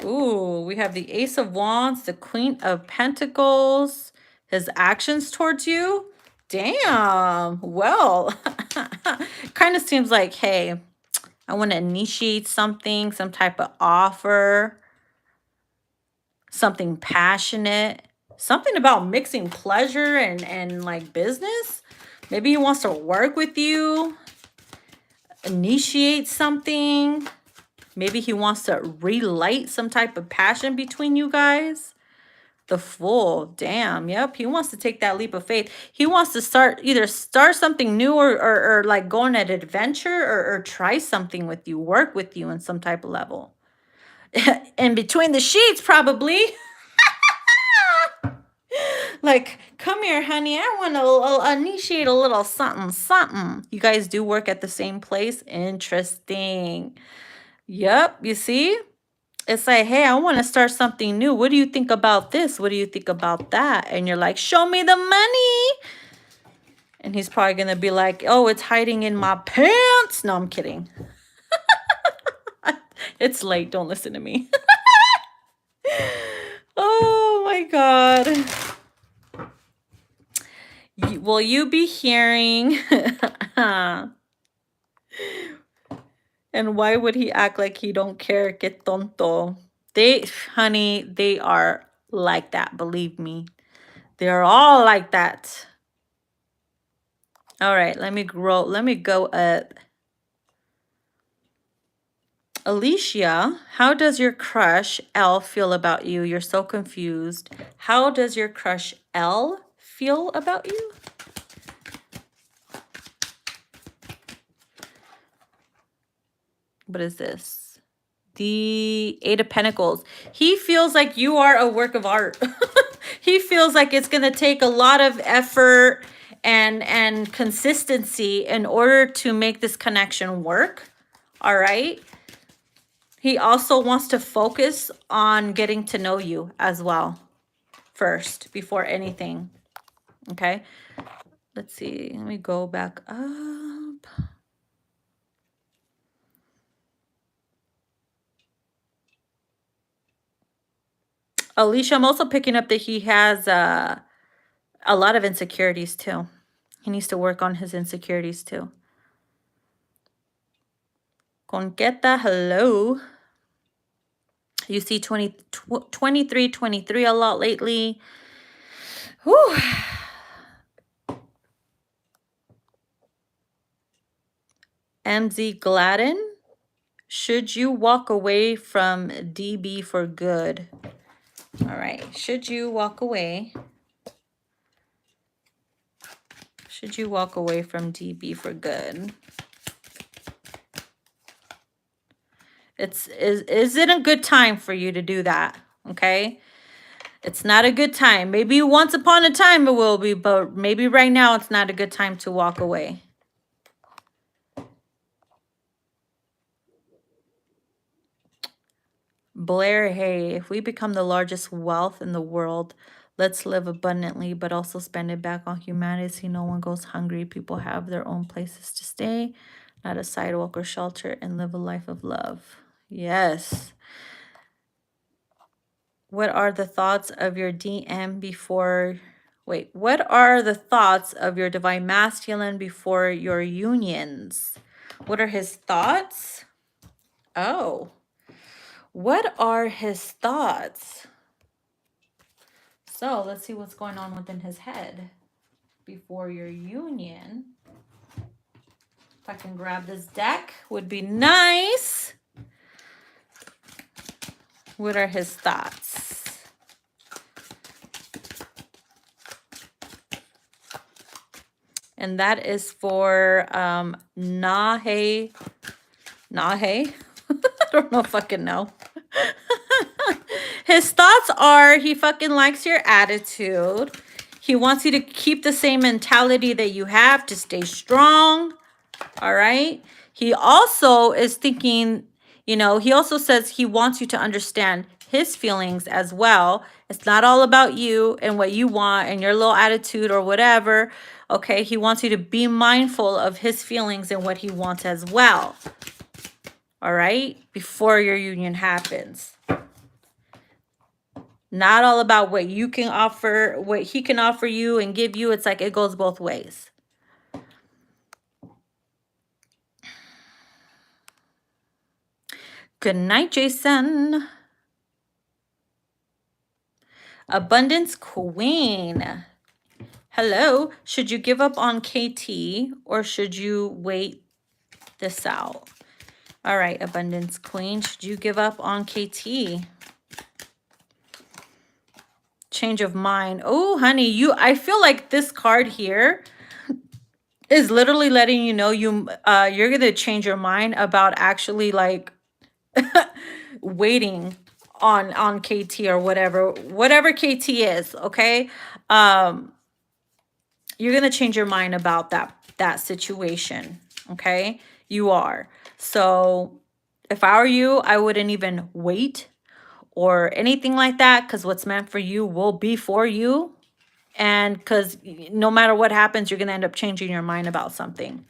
Ooh, we have the Ace of Wands, the Queen of Pentacles, his actions towards you. Damn. Well, kind of seems like, hey, I want to initiate something, some type of offer, something passionate, something about mixing pleasure and like business. Maybe he wants to work with you, initiate something. Maybe he wants to relight some type of passion between you guys. The Fool. Damn. Yep. He wants to take that leap of faith. He wants to either start something new or like go on an adventure or try something with you, work with you in some type of level. In between the sheets, probably. Like, come here, honey. I want to initiate a little something, something. You guys do work at the same place? Interesting. Yep. You see? It's like, hey, I want to start something new. What do you think about this? What do you think about that? And you're like, show me the money. And he's probably going to be like, oh, it's hiding in my pants. No, I'm kidding. It's late. Don't listen to me. Oh, my God. Will you be hearing? And why would he act like he don't care? Que tonto. Honey, they are like that. Believe me. They're all like that. All right, let me go up. Alicia, how does your crush L feel about you? You're so confused. How does your crush L feel about you? What is this? The Eight of Pentacles. He feels like you are a work of art. He feels like it's going to take a lot of effort and consistency in order to make this connection work. All right. He also wants to focus on getting to know you as well first before anything. Okay. Let's see. Let me go back up. Alicia, I'm also picking up that he has a lot of insecurities too. He needs to work on his insecurities too. Conqueta, hello. You see 23 a lot lately. Whew. MZ Gladden, should you walk away from DB for good? All right. Should you walk away? Should you walk away from DB for good? Is it a good time for you to do that? Okay. It's not a good time. Maybe once upon a time it will be, but maybe right now it's not a good time to walk away. Blair, hey, if we become the largest wealth in the world, let's live abundantly, but also spend it back on humanity. No one goes hungry. People have their own places to stay, not a sidewalk or shelter, and live a life of love. Yes. What are the thoughts of your DM before, wait, what are the thoughts of your divine masculine before your unions? What are his thoughts? Oh, what are his thoughts? So let's see what's going on within his head before your union. If I can grab this deck, would be nice. What are his thoughts? And that is for Nahe. Nahe? I don't know, fucking know. His thoughts are he fucking likes your attitude. He wants you to keep the same mentality that you have, to stay strong. All right. He also is thinking, you know, he also says he wants you to understand his feelings as well. It's not all about you and what you want and your little attitude or whatever. Okay. He wants you to be mindful of his feelings and what he wants as well. All right. Before your union happens. Not all about what you can offer, what he can offer you and give you. It's like it goes both ways. Good night, Jason. Abundance Queen. Hello. Should you give up on KT or should you wait this out? All right, Abundance Queen. Should you give up on KT? Change of mind. Oh, honey, I feel like this card here is literally letting you know you're going to change your mind about actually like waiting on KT or whatever KT is, okay? You're going to change your mind about that situation, okay? You are. So if I were you, I wouldn't even wait or anything like that, because what's meant for you will be for you. And because no matter what happens, you're going to end up changing your mind about something.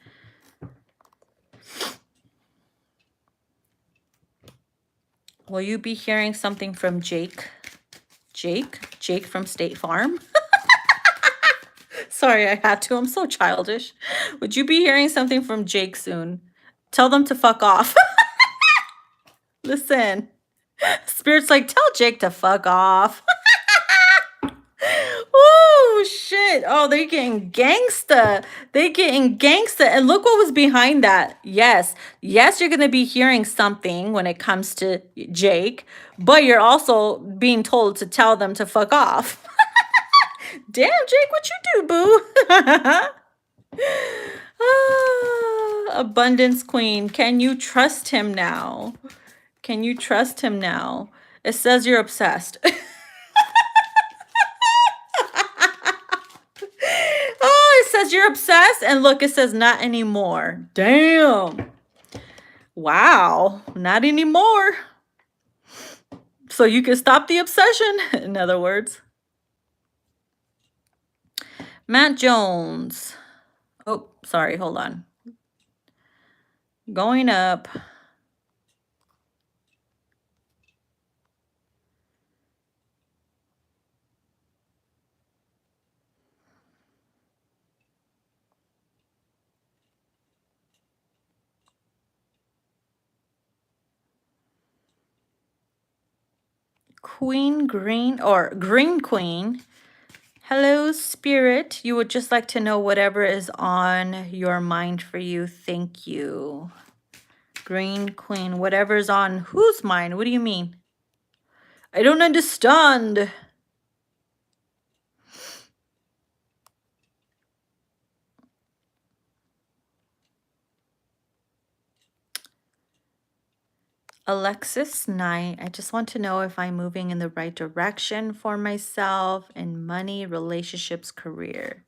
Will you be hearing something from Jake? Jake from State Farm? Sorry, I had to. I'm so childish. Would you be hearing something from Jake soon? Tell them to fuck off. Listen. Spirit's like, tell Jake to fuck off. Oh, shit. Oh, they're getting gangsta. They're getting gangsta. And look what was behind that. Yes. Yes, you're going to be hearing something when it comes to Jake, but you're also being told to tell them to fuck off. Damn, Jake, what you do, boo? Abundance Queen. Can you trust him now? Can you trust him now? It says you're obsessed. Oh, it says you're obsessed. And look, it says not anymore. Damn. Wow. Not anymore. So you can stop the obsession, in other words. Matt Jones. Oh, sorry. Hold on. Going up. Queen Green or Green Queen. Hello, Spirit. You would just like to know whatever is on your mind for you. Thank you. Green Queen. Whatever's on whose mind? What do you mean? I don't understand. Alexis Knight, I just want to know if I'm moving in the right direction for myself in money, relationships, career.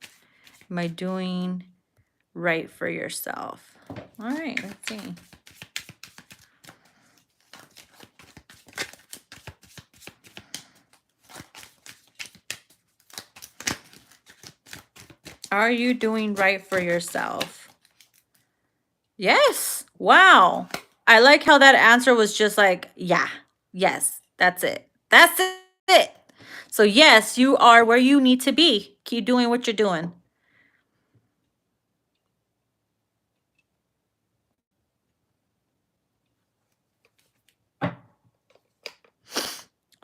Am I doing right for yourself? All right, let's see. Are you doing right for yourself? Yes. Wow. I like how that answer was just like, yeah, yes, that's it. That's it. So yes, you are where you need to be. Keep doing what you're doing.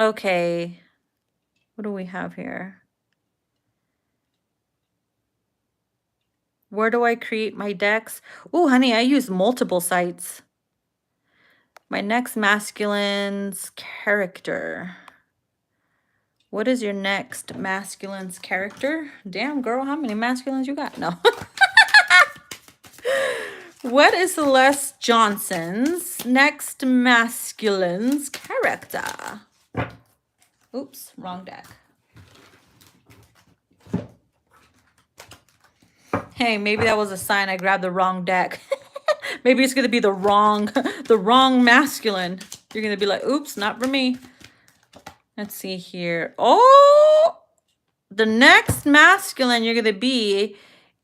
Okay. What do we have here? Where do I create my decks? Oh, honey, I use multiple sites. My next masculine's character. What is your next masculine's character? Damn, girl, how many masculines you got? No. What is Celeste Johnson's next masculine's character? Oops, wrong deck. Hey, maybe that was a sign I grabbed the wrong deck. Maybe it's gonna be the wrong masculine. You're gonna be like, oops, not for me. Let's see here. Oh, the next masculine you're gonna be,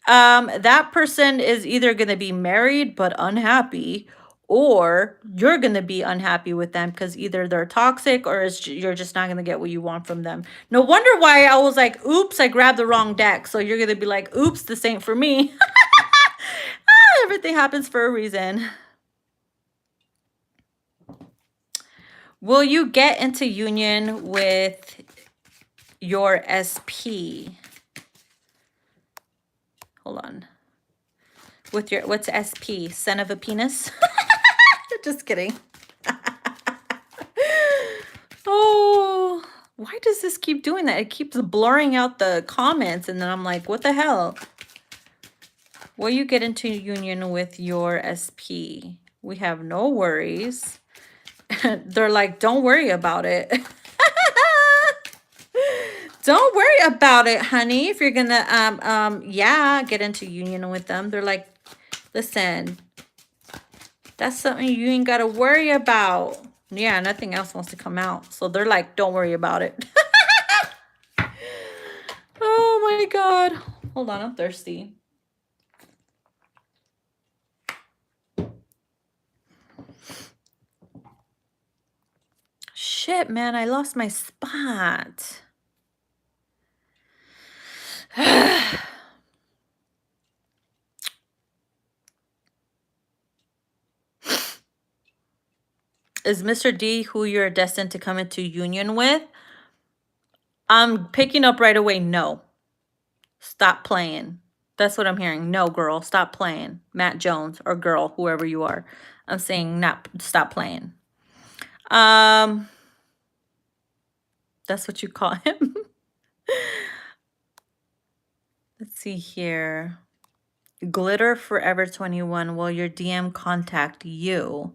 that person is either gonna be married but unhappy, or you're gonna be unhappy with them because either they're toxic or you're just not gonna get what you want from them. No wonder why I was like, oops, I grabbed the wrong deck. So you're gonna be like, oops, this ain't for me. Everything happens for a reason. Will you get into union with your SP? Hold on. With your, what's SP? Son of a penis? Just kidding. Oh, why does this keep doing that? It keeps blurring out the comments, and then I'm like, what the hell? Will you get into union with your SP? We have no worries. They're like, don't worry about it. Don't worry about it, honey. If you're gonna yeah, get into union with them. They're like, listen, that's something you ain't gotta worry about. Yeah, nothing else wants to come out. So they're like, don't worry about it. Oh my God. Hold on, I'm thirsty. Shit, man, I lost my spot. Is Mr. D who you're destined to come into union with? I'm picking up right away. No. Stop playing. That's what I'm hearing. No, girl, stop playing. Matt Jones, or girl, whoever you are. I'm saying not stop playing. That's what you call him. Let's see here. Glitter Forever 21. Will your DM contact you?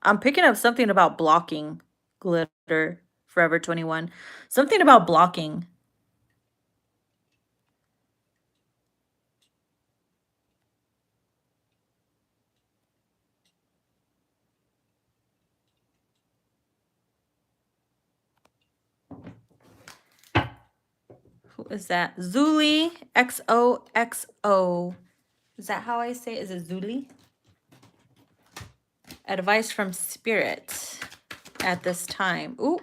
I'm picking up something about blocking. Glitter Forever 21. Something about blocking. Who is that? Zuli XOXO. Is that how I say it? Is it Zuli? Advice from Spirit at this time. Ooh.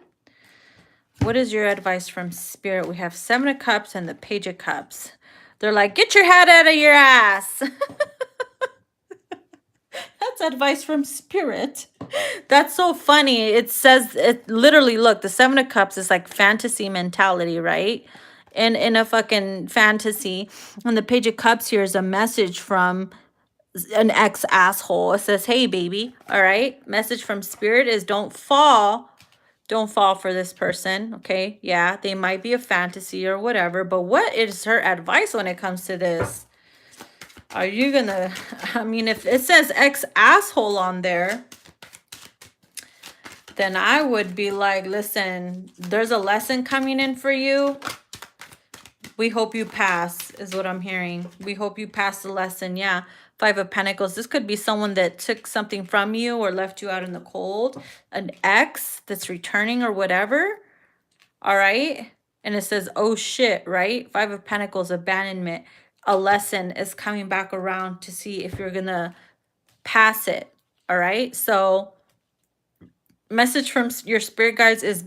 What is your advice from Spirit? We have 7 of Cups and the Page of Cups. They're like, get your head out of your ass. That's advice from Spirit. That's so funny. It says, it literally, look, the 7 of Cups is like fantasy mentality, right? In a fucking fantasy. And the Page of Cups here is a message from an ex-asshole. It says, hey, baby, all right? Message from Spirit is don't fall for this person, okay? Yeah, they might be a fantasy or whatever, but what is her advice when it comes to this? Are you gonna, I mean, if it says ex-asshole on there, then I would be like, listen, there's a lesson coming in for you. We hope you pass, is what I'm hearing. We hope you pass the lesson. Yeah. 5 of Pentacles. This could be someone that took something from you or left you out in the cold. An ex that's returning or whatever. All right. And it says, oh shit, right? 5 of Pentacles, abandonment. A lesson is coming back around to see if you're going to pass it. All right. So message from your spirit guides is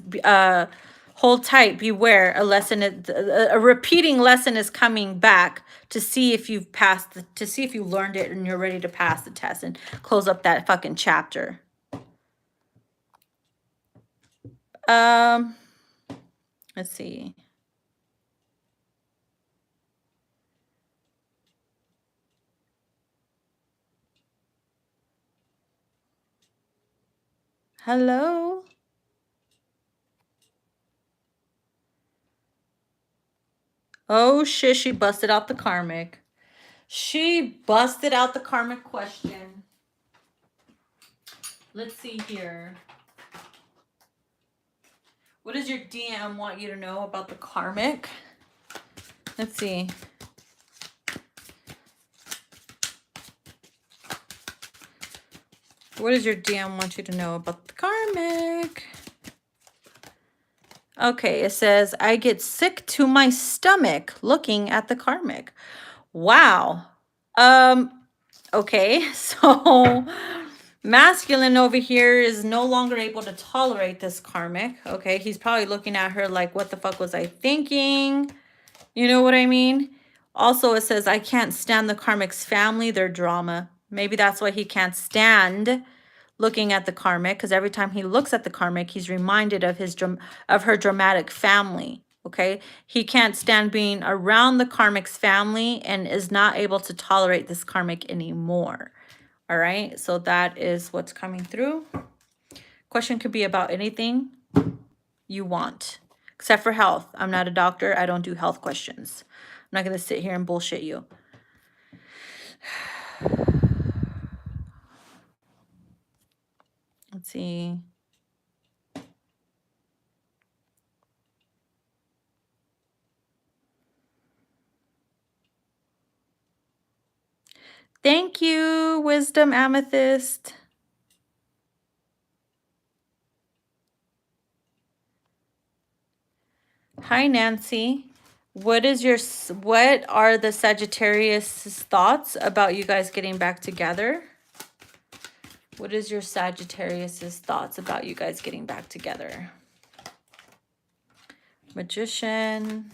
hold tight, beware. A lesson, a repeating lesson is coming back to see if you've passed, to see if you learned it and you're ready to pass the test and close up that fucking chapter. Let's see. Hello. Oh shit, she busted out the karmic. She busted out the karmic question. Let's see here. What does your DM want you to know about the karmic? Let's see. What does your DM want you to know about the karmic? Okay, it says, I get sick to my stomach looking at the karmic. Wow. Okay, so masculine over here is no longer able to tolerate this karmic. Okay, he's probably looking at her like, what the fuck was I thinking? You know what I mean? Also, it says, I can't stand the karmic's family, their drama. Maybe that's why he can't stand looking at the karmic, because every time he looks at the karmic, he's reminded of her dramatic family. Okay, he can't stand being around the karmic's family and is not able to tolerate this karmic anymore. All right, so that is what's coming through. Question could be about anything you want, except for health. I'm not a doctor. I don't do health questions. I'm not going to sit here and bullshit you. Let's see. Thank you, Wisdom Amethyst. Hi, Nancy. What are the Sagittarius' thoughts about you guys getting back together? What is your Sagittarius' thoughts about you guys getting back together? Magician.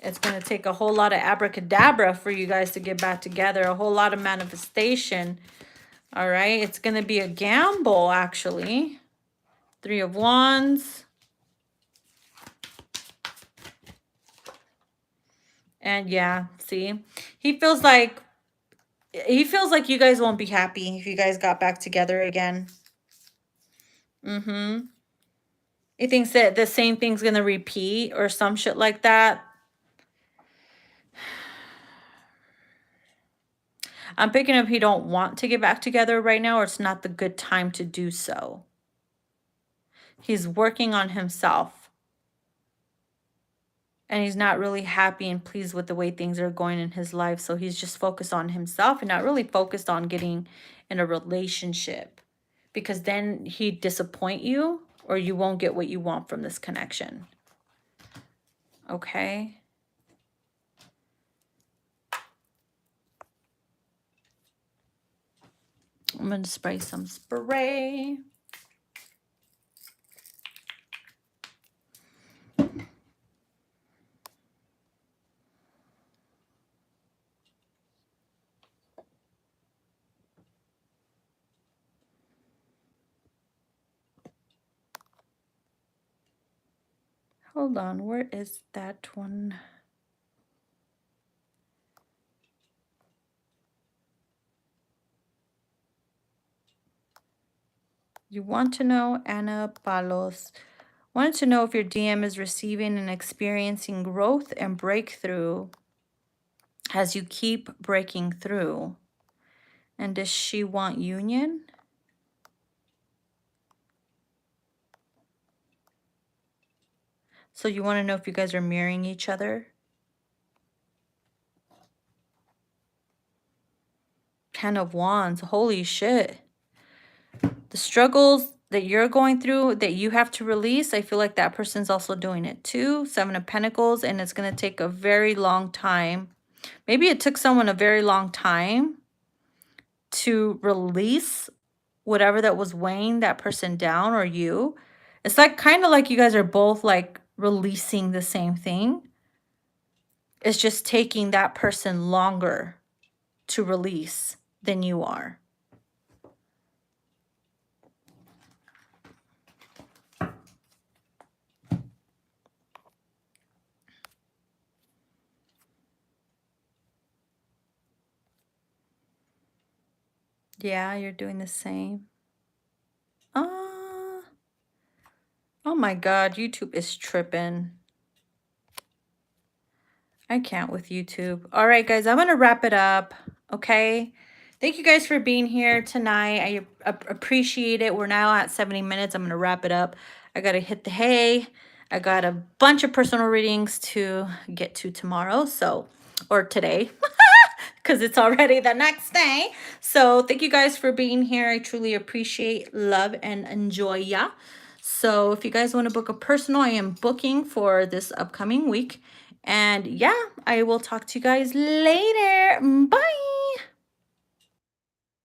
It's going to take a whole lot of abracadabra for you guys to get back together. A whole lot of manifestation. All right. It's going to be a gamble, actually. 3 of Wands. And yeah, see, he feels like you guys won't be happy if you guys got back together again. He thinks that the same thing's going to repeat or some shit like that. I'm picking up he don't want to get back together right now, or it's not the good time to do so. He's working on himself. And he's not really happy and pleased with the way things are going in his life. So he's just focused on himself and not really focused on getting in a relationship. Because then he'd disappoint you or you won't get what you want from this connection. Okay? I'm going to spray some spray. Hold on, where is that one? You want to know, Anna Palos. Wanted to know if your DM is receiving and experiencing growth and breakthrough as you keep breaking through. And does she want union? So you want to know if you guys are mirroring each other? 10 of Wands. Holy shit. The struggles that you're going through that you have to release, I feel like that person's also doing it too. 7 of Pentacles, and it's going to take a very long time. Maybe it took someone a very long time to release whatever that was weighing that person down or you. It's like kind of like you guys are both like releasing the same thing. It's just taking that person longer to release than you are. Yeah, you're doing the same. Oh my God, YouTube is tripping. I can't with YouTube. All right, guys, I'm going to wrap it up. Okay. Thank you guys for being here tonight. I appreciate it. We're now at 70 minutes. I'm going to wrap it up. I got to hit the hay. I got a bunch of personal readings to get to tomorrow. Or today, because it's already the next day. So thank you guys for being here. I truly appreciate, love, and enjoy ya. So if you guys want to book a personal, I am booking for this upcoming week. And yeah, I will talk to you guys later. Bye.